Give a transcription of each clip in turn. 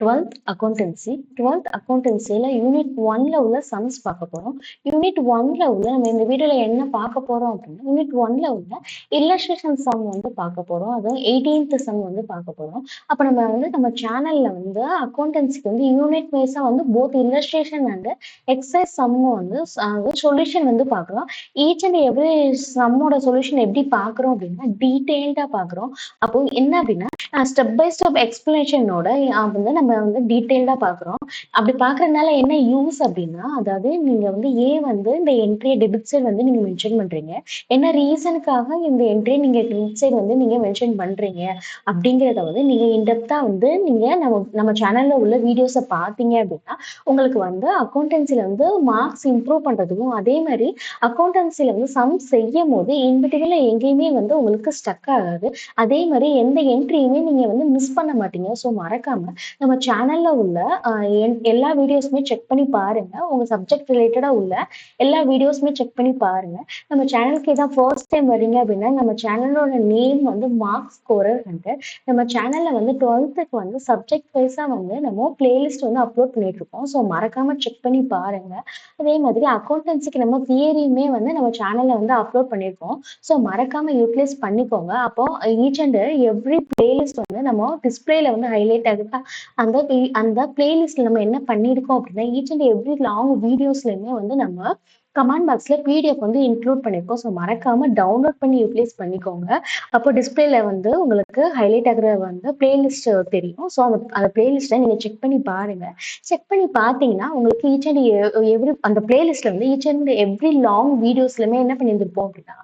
12th accountancy 12th அக்கவுண்டன்சியில் unit 1ல உள்ள sums பார்க்க போகிறோம். யூனிட் 1ல உள்ள நம்ம இந்த வீடியோவில் என்ன பார்க்க போகிறோம் அப்படின்னா யூனிட் 1ல உள்ள இல்லஸ்ட்ரேஷன் சம் வந்து பார்க்க போகிறோம். அதுவும் 18th சம் வந்து பார்க்க போகிறோம். அப்போ நம்ம சேனலில் வந்து அக்கவுண்டன்சிக்கு வந்து யூனிட் வைஸாக வந்து போத் இல்லஸ்ட்ரேஷன் அண்ட் எக்ஸசைஸ் சம்மும் வந்து சொல்யூஷன் வந்து பார்க்கலாம். ஈச் அண்ட் எவ்ரி சம்மோட சொல்யூஷன் எப்படி பார்க்குறோம் அப்படின்னா டீட்டெயில்டாக பார்க்குறோம். அப்போ என்ன அப்படின்னா ஸ்டெப் பை ஸ்டெப் எக்ஸ்பிளனேஷனோட வந்து நம்ம வந்து டீட்டெயில்டா பாக்குறோம். அப்படி பாக்குறதுனால என்ன யூஸ் அப்படின்னா, அதாவது நீங்க வந்து ஏன் வந்து இந்த என்ட்ரியை டெபிட் சைடு வந்து நீங்க மென்ஷன் பண்றீங்க, என்ன ரீசனுக்காக இந்த என்ட்ரியை நீங்க கிரெடிட் சைடு வந்து நீங்க மென்ஷன் பண்றீங்க அப்படிங்கிறத வந்து நீங்க இன்டெப்தா வந்து நீங்க நம்ம சேனல்ல உள்ள வீடியோஸை பார்த்தீங்க அப்படின்னா உங்களுக்கு வந்து அக்கௌண்டன்சில வந்து மார்க்ஸ் இம்ப்ரூவ் பண்றதுக்கும், அதே மாதிரி அக்கௌண்டன்சில வந்து சம் செய்யும் போது இன்பிட்டிகுலர் எங்கேயுமே வந்து உங்களுக்கு ஸ்டக் ஆகாது. அதே மாதிரி எந்த என்ட்ரியுமே நீங்க வந்து மிஸ் பண்ண மாட்டீங்க. ஸோ மறக்காம நம்ம சேனல்ல உள்ள எல்லா வீடியோஸுமே செக் பண்ணி பாருங்க. உங்க சப்ஜெக்ட் ரிலேட்டடா உள்ள எல்லா வீடியோஸுமே செக் பண்ணி பாருங்க. நம்ம சேனலுக்கு இதான் ஃபர்ஸ்ட் டைம் வரீங்க அப்படின்னா நம்ம சேனலோட நேம் வந்து மார்க்ஸ் ஸ்கோரர் வந்து நம்ம சேனல்ல வந்து 12th வந்து சப்ஜெக்ட் வைஸா வந்து நம்ம பிளேலிஸ்ட் வந்து அப்லோட் பண்ணிட்டு இருக்கோம். ஸோ மறக்காம செக் பண்ணி பாருங்க. அதே மாதிரி அக்கௌண்டன்சிக்கு நம்ம தியரியுமே வந்து நம்ம சேனல்ல வந்து அப்லோட் பண்ணியிருக்கோம். ஸோ மறக்காம யூட்டிலைஸ் பண்ணிக்கோங்க. அப்போ ஈச் அண்ட் எவ்ரி பிளேலிஸ்ட் வந்து நம்ம டிஸ்பிளேல வந்து ஹைலைட் ஆகுதா அந்த பிளேலிஸ்ட்ல நம்ம என்ன பண்ணியிருக்கோம் அப்படின்னா ஈச் அண்ட் எவ்ரி லாங் வீடியோஸ்லயுமே வந்து நம்ம கமெண்ட் பாக்ஸ்ல பிடிஎஃப் வந்து இன்க்ளூட் பண்ணியிருக்கோம். ஸோ மறக்காம டவுன்லோட் பண்ணி யூட்டிலைஸ் பண்ணிக்கோங்க. அப்போ டிஸ்பிளேல வந்து உங்களுக்கு ஹைலைட் ஆகுற வந்து பிளேலிஸ்ட் தெரியும். ஸோ அந்த பிளேலிஸ்ட்டை நீங்க செக் பண்ணி பாருங்க. செக் பண்ணி பார்த்தீங்கன்னா உங்களுக்கு ஈச் அண்ட் எவ்ரி அந்த பிளேலிஸ்ட்ல வந்து ஈச் அண்ட் எவ்ரி லாங் வீடியோஸ்லயுமே என்ன பண்ணியிருந்திருப்போம் அப்படின்னா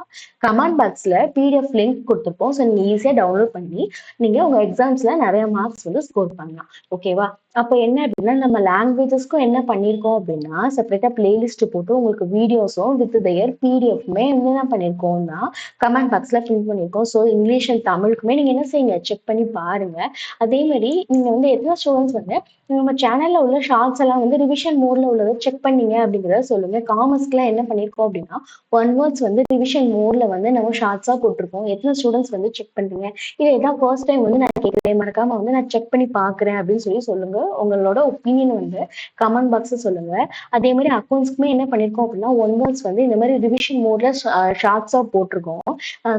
கமெண்ட் பாக்ஸ்ல பிடிஎஃப் லிங்க் கொடுத்துருப்போம். ஸோ நீங்க ஈஸியா டவுன்லோட் பண்ணி நீங்க உங்க எக்ஸாம்ஸ்ல நிறைய மார்க்ஸ் வந்து ஸ்கோர் பண்ணலாம். ஓகேவா? அப்போ என்ன அப்படின்னா நம்ம லாங்குவேஜஸ்க்கும் என்ன பண்ணியிருக்கோம் அப்படின்னா செப்பரேட்டா பிளேலிஸ்ட் போட்டு உங்களுக்கு வீடியோஸும் வித் தயர் பிடிஎஃப்மே என்ன பண்ணியிருக்கோம்னா கமெண்ட் பாக்ஸ்ல பிரிண்ட் பண்ணியிருக்கோம். ஸோ இங்கிலீஷ் அண்ட் தமிழுக்குமே நீங்க என்ன செய்யுங்க செக் பண்ணி பாருங்க. அதே மாதிரி நீங்க வந்து எத்தனை ஸ்டூடெண்ட்ஸ் வந்து நம்ம சேனல்ல உள்ள ஷார்ட்ஸ் எல்லாம் வந்து ரிவிஷன் மோட்ல உள்ளதை செக் பண்ணீங்க அப்படிங்கிறத சொல்லுங்க. காமர்ஸ்க்குலாம் என்ன பண்ணியிருக்கோம் அப்படின்னா ஒன் வேர்ட்ஸ் வந்து ரிவிஷன் மோட்ல வந்து நம்ம ஷார்ட்ஸா போட்டிருக்கோம். எத்தனை ஸ்டூடெண்ட்ஸ் வந்து செக் பண்றீங்க? இது இதான் ஃபர்ஸ்ட் டைம் வந்து நான் கேட்கிறேன், மறக்காம வந்து நான் செக் பண்ணி பாக்குறேன் அப்படின்னு சொல்லுங்க. உங்களோட ஒப்பீனியன் வந்து கமெண்ட் பாக்ஸ்ல சொல்லுங்க. அதே மாதிரி அக்கௌண்ட்ஸ்க்குமே என்ன பண்ணிருக்கோம் அப்படின்னா ஒன் வேர்ட்ஸ் வந்து இந்த மாதிரி ரிவிஷன் மோட்ல ஷார்ட்ஸா போட்டிருக்கோம்.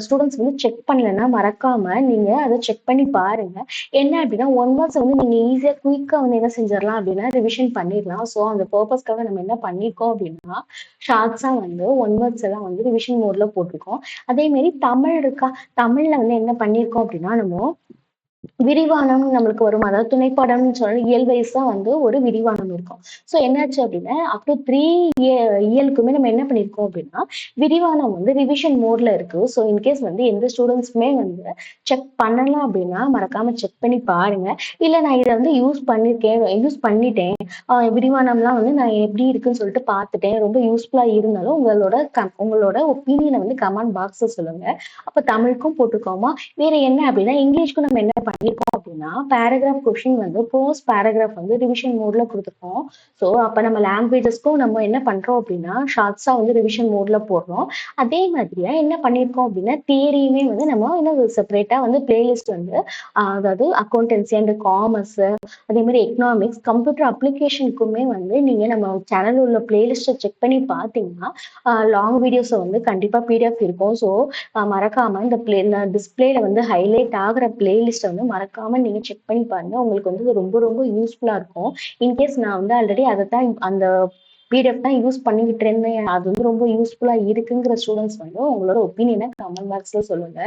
ஸ்டூடெண்ட்ஸ் வந்து செக் பண்ணலன்னா மறக்காம நீங்க அதை செக் பண்ணி பாருங்க. என்ன அப்படின்னா ஒன் வேர்ட்ஸ் வந்து நீங்க ஈஸியா குயிக்கா வந்து என்ன செஞ்சிடலாம் அப்படின்னா ரிவிஷன் பண்ணிடலாம். ஸோ அந்த பர்பஸ்க்காக நம்ம என்ன பண்ணிருக்கோம் அப்படின்னா ஷார்ட்ஸா வந்து ஒன் வேர்ட்ஸ் எல்லாம் வந்து ரிவிஷன் மோட்ல போட்டிருக்கோம். அதே மாதிரி தமிழ் இருக்கா, தமிழ்ல வந்து என்ன பண்ணிருக்கோம் அப்படின்னா நம்ம விரிவானம் நம்மளுக்கு வரும். அதாவது துணைப்பாடம்னு சொல்லி இயல் வைஸா வந்து ஒரு விரிவானம் இருக்கும். ஸோ என்னாச்சு அப்படின்னா அப் டு 3 இயலுக்குமே நம்ம என்ன பண்ணிருக்கோம் அப்படின்னா விரிவானம் வந்து ரிவிஷன் மோட்ல இருக்கு. ஸோ இன்கேஸ் வந்து எந்த ஸ்டூடெண்ட்ஸுமே வந்து செக் பண்ணலாம் அப்படின்னா மறக்காம செக் பண்ணி பாருங்க. இல்லை நான் இதை வந்து யூஸ் பண்ணிட்டேன் விரிவானம்லாம் வந்து நான் எப்படி இருக்குன்னு சொல்லிட்டு பார்த்துட்டேன், ரொம்ப யூஸ்ஃபுல்லா இருந்தாலும் உங்களோட ஒப்பீனியனை வந்து கமெண்ட் பாக்ஸ்ல சொல்லுங்க. அப்போ தமிழுக்கும் போட்டுக்கோமா. வேற என்ன அப்படின்னா இங்கிலீஷ்க்கும் நம்ம என்ன பண்ணிருக்கோம் அப்படின்னா பேராகிராஃப் கொஸ்டின் வந்து போஸ்ட் பேராகிராஃப் வந்து ரிவிஷன் மோட்ல கொடுத்துருக்கோம். ஸோ அப்ப நம்ம லாங்குவேஜஸ்க்கும் நம்ம என்ன பண்றோம் அப்படின்னா ஷார்ட்ஸா வந்து ரிவிஷன் மோட்ல போடுறோம். அதே மாதிரியா என்ன பண்ணிருக்கோம் அப்படின்னா தியரியுமே வந்து நம்ம இன்னும் செப்பரேட்டா வந்து பிளேலிஸ்ட் வந்து அதாவது அக்கௌண்டன்சி அண்ட் காமர்ஸ், அதே மாதிரி எக்கனாமிக்ஸ், கம்ப்யூட்டர் அப்ளிகேஷனுக்குமே வந்து நீங்க நம்ம சேனல் உள்ள பிளேலிஸ்ட்டை செக் பண்ணி பார்த்தீங்கன்னா லாங் வீடியோஸை வந்து கண்டிப்பா பிடிஎஃப் இருக்கும். ஸோ மறக்காம இந்த டிஸ்பிளேல வந்து ஹைலைட் ஆகிற பிளேலிஸ்ட்டை வந்து மறக்காம நீங்க செக் பண்ணி பாருங்க. உங்களுக்கு வந்து ரொம்ப ரொம்ப யூஸ்ஃபுல்லா இருக்கும். இன்கேஸ் நான் வந்து ஆல்ரெடி அதை தான் அந்த பிடிஎஃப் தான் யூஸ் பண்ணிக்கிட்டு இருந்தேன், அது வந்து ரொம்ப யூஸ்ஃபுல்லா இருக்குங்கிற ஸ்டூடெண்ட்ஸ் வந்து உங்களோட ஒப்பீனியனை கமெண்ட் பாக்ஸ்ல சொல்லுங்க.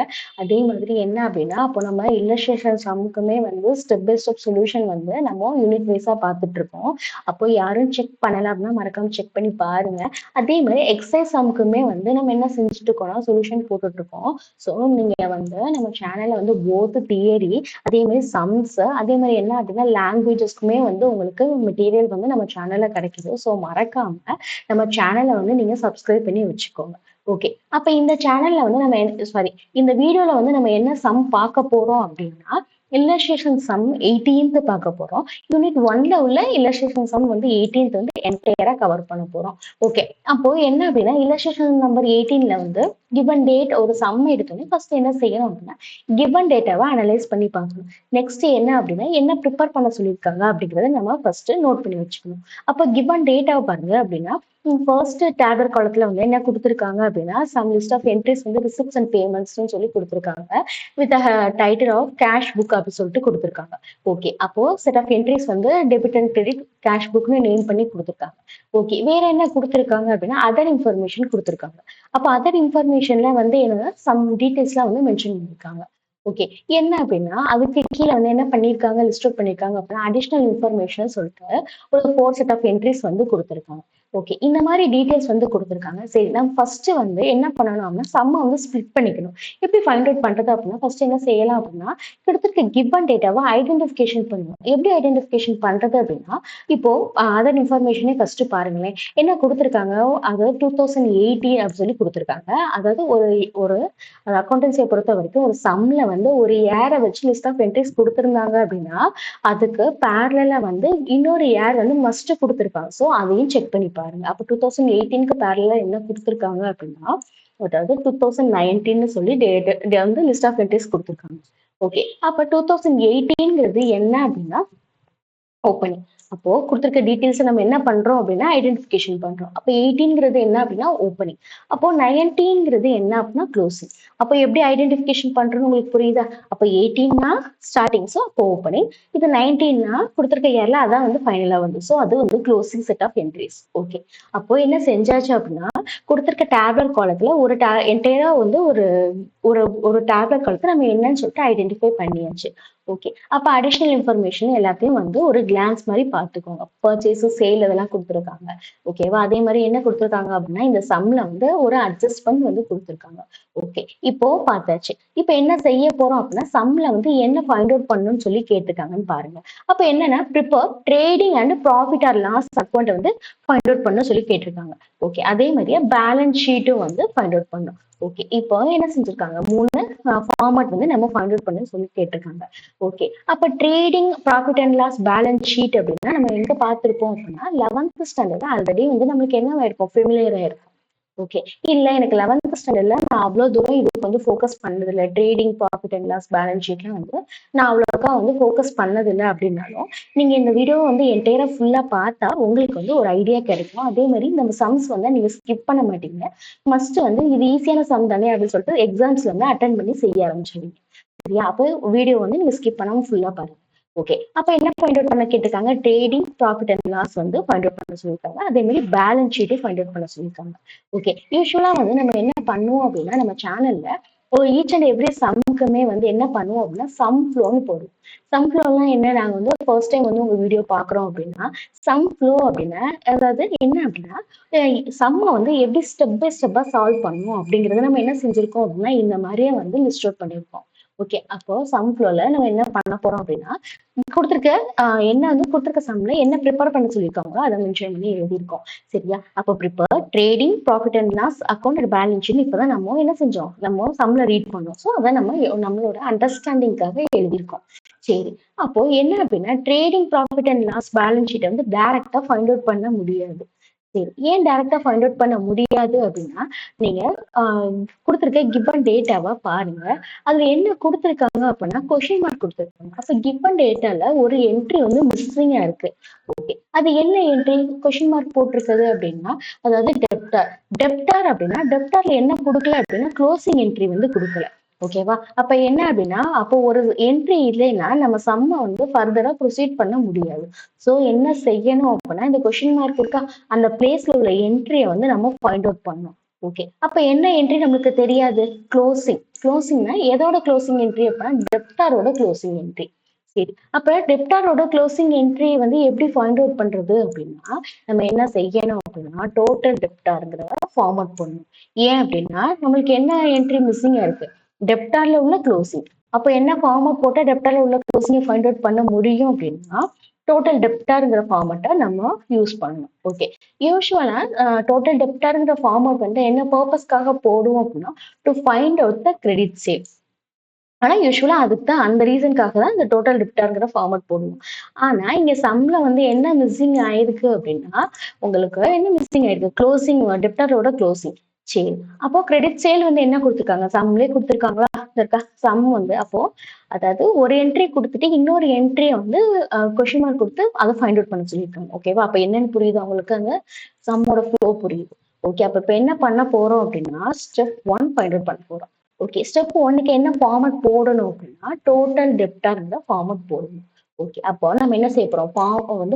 அதே மாதிரி என்ன அப்படின்னா அப்போ நம்ம இல்லஸ்ட்ரேஷன் சம்முக்குமே வந்து ஸ்டெப் பை ஸ்டெப் சொல்யூஷன் வந்து நம்ம யூனிட் வைஸா பார்த்துட்டு இருக்கோம். அப்போ யாரும் செக் பண்ணல அப்படின்னா மறக்காம செக் பண்ணி பாருங்க. அதே மாதிரி எக்ஸசைஸ் சம்முக்குமே வந்து நம்ம என்ன செஞ்சுட்டு இருக்கோம்னா சொல்யூஷன் போட்டுட்டு இருக்கோம். ஸோ நீங்க வந்து நம்ம சேனல்ல வந்து போத் தியரி அதே மாதிரி சம்ஸ் அதே மாதிரி என்ன அப்படின்னா லாங்குவேஜஸ்க்குமே வந்து உங்களுக்கு மெட்டீரியல் வந்து நம்ம சேனல்ல கிடைக்குது. ஸோ மறக்காம நம்ம சேனலை வந்து நீங்க சப்ஸ்கிரைப் பண்ணி வச்சுக்கோங்க. ஓகே, அப்ப இந்த சேனல்ல வந்து நம்ம இந்த வீடியோல வந்து நம்ம என்ன சம் பார்க்க போறோம் அப்படின்னா இல்லஸ்ட்ரேஷன் சம் 18th பார்க்க போறோம். யூனிட் 1ல உள்ள இல்லஸ்ட்ரேஷன் சம் வந்து 18th வந்து என்டையரா கவர் பண்ண போறோம். ஓகே. அப்போ என்ன அப்படின்னா இல்லஸ்ட்ரேஷன் நம்பர் 18ல வந்து கிவன் டேட் ஒரு சம் எடுத்தோன்னே ஃபர்ஸ்ட் என்ன செய்யணும் அப்படின்னா கிவன் டேட்டாவை அனலைஸ் பண்ணி பார்க்கணும். நெக்ஸ்ட் என்ன அப்படின்னா என்ன ப்ரிப்பேர் பண்ண சொல்லியிருக்காங்க அப்படிங்கிறத நம்ம ஃபர்ஸ்ட் நோட் பண்ணி வச்சுக்கணும். அப்போ கிவன் டேட்டாவை பாருங்க அப்படின்னா ஃபர்ஸ்ட் டேபர் காலத்துல வந்து என்ன கொடுத்துருக்காங்க அப்படின்னா சம் லிஸ்ட் ஆஃப் என்ட்ரிஸ் வந்து ரிசிப்ட்ஸ் அண்ட் பேமெண்ட்ஸ்னு சொல்லி கொடுத்துருக்காங்க. With title of cash book அப்படி சொல்லிட்டு கொடுத்துருக்காங்க. ஓகே. அப்போ செட் ஆஃப் என்ட்ரிஸ் வந்து டெபிட் அண்ட் கிரெடிட் கேஷ் புக்னு நேம் பண்ணி கொடுத்துருக்காங்க. ஓகே. வேற என்ன கொடுத்துருக்காங்க அப்படின்னா அதர் இன்ஃபர்மேஷன் கொடுத்துருக்காங்க. அப்போ அதர் இன்ஃபர்மேஷன்ல வந்து என்னன்னா சம் டீடைல்ஸ்லாம் வந்து மென்ஷன் பண்ணியிருக்காங்க. ஓகே. என்ன அப்படின்னா அதுக்கு கீழே வந்து என்ன பண்ணியிருக்காங்க லிஸ்ட் அவுட் பண்ணியிருக்காங்க அப்படின்னா அடிஷனல் இன்ஃபர்மேஷன் சொல்லிட்டு ஒரு 4 செட் ஆஃப் என்ட்ரிஸ் வந்து கொடுத்துருக்காங்க. ஓகே. இந்த மாதிரி டீடைல்ஸ் வந்து கொடுத்துருக்காங்க. சரி நம்ம ஃபர்ஸ்ட் வந்து என்ன பண்ணணும் அப்படின்னா சம்மை வந்து ஸ்பிளிட் பண்ணிக்கணும். எப்படி ஃபைண்ட் அவுட் பண்றது அப்படின்னா ஃபர்ஸ்ட் என்ன செய்யலாம் அப்படின்னா கொடுத்துருக்க கிவன் டேட்டாவை ஐடென்டிஃபிகேஷன் பண்ணுவோம். எப்படி ஐடென்டிஃபிகேஷன் பண்றது அப்படின்னா இப்போ அதர் இன்ஃபர்மேஷனே ஃபர்ஸ்ட் பாருங்களேன் என்ன கொடுத்துருக்காங்க. அதாவது 2018 அப்படின்னு சொல்லி கொடுத்துருக்காங்க. அதாவது ஒரு ஒரு அக்கௌண்டன்சியை பொறுத்த வரைக்கும் ஒரு சம்ல வந்து ஒரு ஏரை வச்சு லிஸ்ட் ஆஃப் என்ட்ரிஸ் கொடுத்துருந்தாங்க அப்படின்னா அதுக்கு பேரலா வந்து இன்னொரு ஏர் வந்து மஸ்ட் கொடுத்துருக்காங்க. ஸோ அதையும் செக் பண்ணி பாருங்க. அப்போ 2018க்கு பேரலா என்ன கொடுத்துருக்காங்க அப்படின்னா அதாவது 2019 சொல்லி வந்து லிஸ்ட் ஆஃப் என்ட்ரிஸ் கொடுத்துருக்காங்க. ஓகே. அப்ப 2018ங்கிறது என்ன அப்படின்னா ஓப்பனிங். அப்போ கொடுத்துருக்க டீடைல்ஸ் நம்ம என்ன பண்றோம் அப்படின்னா ஐடென்டிஃபிகேஷன் பண்றோம். அப்போ 18ங்கிறது என்ன அப்படின்னா ஓப்பனிங். அப்போ 19ங்கிறது என்ன அப்படின்னா க்ளோசிங். அப்போ எப்படி ஐடென்டிஃபிகேஷன் பண்றோம்னு உங்களுக்கு புரியுதா? அப்போ 18னா ஸ்டார்டிங், ஸோ அப்போ ஓப்பனிங். இது 19னா கொடுத்துருக்க இயர்ல அதான் வந்து ஃபைனலா வந்து ஸோ அது வந்து closing set of entries. Okay. அப்போ என்ன செஞ்சாச்சு அப்படின்னா கொடுத்துருக்க டேப்லெட் காலத்துல ஒரு என்டையரா வந்து ஒரு ஒரு ஒரு டேப்லெட் காலத்துல நம்ம என்னன்னு சொல்லிட்டு ஐடென்டிஃபை பண்ணியாச்சு. ஓகே. அப்ப அடிஷனல் இன்ஃபர்மேஷன் எல்லாத்தையும் வந்து ஒரு கிளான்ஸ் மாதிரி பார்த்துக்கோங்க. பர்ச்சேஸ் சேல் இதெல்லாம் கொடுத்துருக்காங்க. ஓகேவா? அதே மாதிரி என்ன கொடுத்துருக்காங்க அப்படின்னா இந்த சம்ல வந்து ஒரு அட்ஜஸ்ட்மெண்ட் வந்து கொடுத்துருக்காங்க. ஓகே. இப்போ பார்த்தாச்சு. இப்போ என்ன செய்ய போறோம் அப்படின்னா சம்ல வந்து என்ன ஃபைண்ட் அவுட் பண்ணணும்னு சொல்லி கேட்டிருக்காங்கன்னு பாருங்க. அப்ப என்னன்னா prepare trading and profit or loss account வந்து ஃபைண்ட் அவுட் பண்ண சொல்லி கேட்டிருக்காங்க. ஓகே. அதே மாதிரியே பேலன்ஸ் ஷீட்டும் வந்து ஃபைண்ட் அவுட் பண்ணும். ஓகே. இப்போ என்ன செஞ்சிருக்காங்க 3 ஃபார்மட் வந்து நம்ம ஃபைண்ட் அவுட் பண்ண சொல்லி கேட்டிருக்காங்க. ஓகே. அப்ப trading profit and loss balance sheet அப்படின்னா நம்ம எங்க பார்த்திருப்போம் அப்படின்னா 11th ஸ்டாண்டர்ட் ஆல்ரெடி வந்து நம்மளுக்கு என்ன ஆயிருக்கும் ஃபெமிலியர் ஆயிருக்கும். ஓகே. இல்ல எனக்கு 11th ஸ்டாண்டர்ட்ல நான் அவ்வளவு தூரம் இதுக்கு வந்து ஃபோக்கஸ் பண்ணது இல்ல trading profit and loss balance ஷீட்ல வந்து நான் அவ்வளோக்கா வந்து ஃபோக்கஸ் பண்ணது இல்லை அப்படின்னாலும் நீங்க இந்த வீடியோ வந்து என்டையரா ஃபுல்லா பார்த்தா உங்களுக்கு வந்து ஒரு ஐடியா கிடைக்கும். அதே மாதிரி நம்ம சம்ஸ் வந்து நீங்க ஸ்கிப் பண்ண மாட்டீங்க. மஸ்ட் வந்து இது ஈஸியான சம் தானே அப்படின்னு சொல்லிட்டு எக்ஸாம்ஸ்ல வந்து அட்டன் பண்ணி செய்ய ஆரம்பிச்சிடுவீங்க. சரியா? அப்போ வீடியோ வந்து நீங்க ஸ்கிப் பண்ணாம ஃபுல்லா பாருங்க. ஓகே. அப்ப என்ன ஃபைண்ட் அவுட் பண்ண கேட்டிருக்காங்க ட்ரேடிங் ப்ராஃபிட் அண்ட் லாஸ் வந்து ஃபைண்ட் அவுட் பண்ண சொல்லியிருக்காங்க. அதே மாதிரி பேலன்ஸ் ஷீட்டும் ஃபைண்ட் அவுட் பண்ண சொல்லியிருக்காங்க. ஓகே. யூஸ்வலா வந்து நம்ம என்ன பண்ணுவோம் அப்படின்னா நம்ம சேனல்ல ஒரு ஈச் அண்ட் எவ்ரி சம்க்குமே வந்து என்ன பண்ணுவோம் அப்படின்னா சம் ஃப்ளோன்னு போடுவோம். சம் ஃப்ளோலாம் என்ன நாங்க வந்து ஃபர்ஸ்ட் டைம் வந்து உங்க வீடியோ பாக்குறோம் அப்படின்னா சம் ஃப்ளோ அப்படின்னா அதாவது என்ன அப்படின்னா சம்மை வந்து எப்படி ஸ்டெப் பை ஸ்டெப்பா சால்வ் பண்ணுவோம் அப்படிங்கறத நம்ம என்ன செஞ்சிருக்கோம் அப்படின்னா இந்த மாதிரியே வந்து லிஸ்ட் அவுட் பண்ணியிருக்கோம். ஓகே. அப்போ சம் ஃப்ளோல நம்ம என்ன பண்ண போறோம் அப்படின்னா கொடுத்துருக்க என்ன வந்து கொடுத்துருக்க சம்ல என்ன ப்ரிப்பேர் பண்ண சொல்லியிருக்காங்களோ அதை மென்ஷன் பண்ணி எழுதியிருக்கோம். சரியா? அப்போ prepare trading profit and loss account and balance sheet இப்பதான் நம்ம என்ன செஞ்சோம் நம்ம சம்ல ரீட் பண்ணோம். ஸோ அதை நம்மளோட அண்டர்ஸ்டாண்டிங்காக எழுதியிருக்கோம். சரி. அப்போ என்ன அப்படின்னா trading profit and loss balance sheet வந்து டைரக்டா ஃபைண்ட் அவுட் பண்ண முடியாது. சரி. ஏன் டைரக்டா ஃபைண்ட் அவுட் பண்ண முடியாது அப்படின்னா நீங்க கொடுத்துருக்க கிவன் டேட்டாவை பாருங்க. அதுல என்ன கொடுத்துருக்காங்க அப்படின்னா கொஸ்டின் மார்க் கொடுத்துருக்காங்க. அப்ப கிவன் டேட்டால ஒரு என்ட்ரி வந்து மிஸ்ஸிங்கா இருக்கு. ஓகே. அது என்ன என்ட்ரி கொஸ்டின் மார்க் போட்டிருக்குது அப்படின்னா அதாவது டெப்டார். டெப்டார் அப்படின்னா டெப்டார்ல என்ன கொடுக்கல அப்படின்னா க்ளோசிங் என்ட்ரி வந்து கொடுக்கல. ஓகேவா? அப்ப என்ன அப்படின்னா அப்போ ஒரு என்ட்ரி இல்லைன்னா நம்ம சம்மை வந்து ஃபர்தரா ப்ரொசீட் பண்ண முடியாது. சோ என்ன செய்யணும் அப்படின்னா இந்த கொஸ்டின் மார்க் இருக்கா அந்த பிளேஸ்ல உள்ள என்ட்ரியை வந்து நம்ம ஃபைண்ட் அவுட் பண்ணணும். ஓகே. அப்ப என்ன என்ட்ரி நமக்கு தெரியாது க்ளோசிங். க்ளோசிங்னா எதோட க்ளோசிங் என்ட்ரி அப்படின்னா டெப்டாரோட க்ளோசிங் என்ட்ரி. சரி. அப்ப டெப்டாரோட க்ளோசிங் என்ட்ரி வந்து எப்படி ஃபைண்ட் அவுட் பண்றது அப்படின்னா நம்ம என்ன செய்யணும் அப்படின்னா டோட்டல் டெப்டார்ங்கிறத ஃபார்மட் பண்ணணும். ஏன் அப்படின்னா நம்மளுக்கு என்ன என்ட்ரி மிஸ்ஸிங்கா இருக்கு டெப்டார்ல உள்ள க்ளோசிங். அப்ப என்ன ஃபார்மட் போட்டா டெப்டார்ல உள்ள க்ளோசிங்கை ஃபைண்ட் அவுட் பண்ண முடியும் அப்படின்னா டோட்டல் டெப்டார்ங்கிற ஃபார்மட்டை நம்ம யூஸ் பண்ணணும். ஓகே. யூஸ்வலா டோட்டல் டெப்டார்ங்கிற ஃபார்மட் வந்து என்ன பர்பஸ்க்காக போடுவோம் அப்படின்னா to find out the credit sale. ஆனா யூசுவலா அதுக்கு தான் அந்த ரீசனுக்காக தான் இந்த டோட்டல் டெப்டார்ங்கிற ஃபார்மட் போடணும். ஆனா இங்க சம்ல வந்து என்ன மிஸ்ஸிங் ஆயிருக்கு அப்படின்னா, உங்களுக்கு என்ன மிஸ்ஸிங் ஆயிருக்கு? க்ளோசிங் டெப்டாரோட க்ளோசிங். சரி. அப்போ கிரெடிட் சேல் வந்து என்ன குடுத்துருக்காங்க? சம்லயே குடுத்துருக்காங்களா? இருக்கா? சம் வந்து அப்போ அதாவது ஒரு என்ட்ரி குடுத்துட்டு இன்னொரு என்ட்ரிய வந்து கொஸ்டின் மார்க் குடுத்து அத ஃபைண்ட் அவுட் பண்ண சொல்லியிருக்காங்க. ஓகேவா? அப்ப என்னன்னு புரியுது உங்களுக்கு? அங்க சம்மோட ஃப்ளோ புரியுது. ஓகே. அப்ப இப்ப என்ன பண்ண போறோம் அப்படின்னா, ஸ்டெப் 1 ஃபைண்ட் அவுட் பண்ண போறோம். ஓகே. ஸ்டெப் 1க்கு என்ன ஃபார்மட் போடணும் அப்படின்னா, டோட்டல் டெப்டார்ங்கிற ஃபார்மட் போடணும். ஓகே. அப்போ நம்ம என்ன செய்ய போறோம்?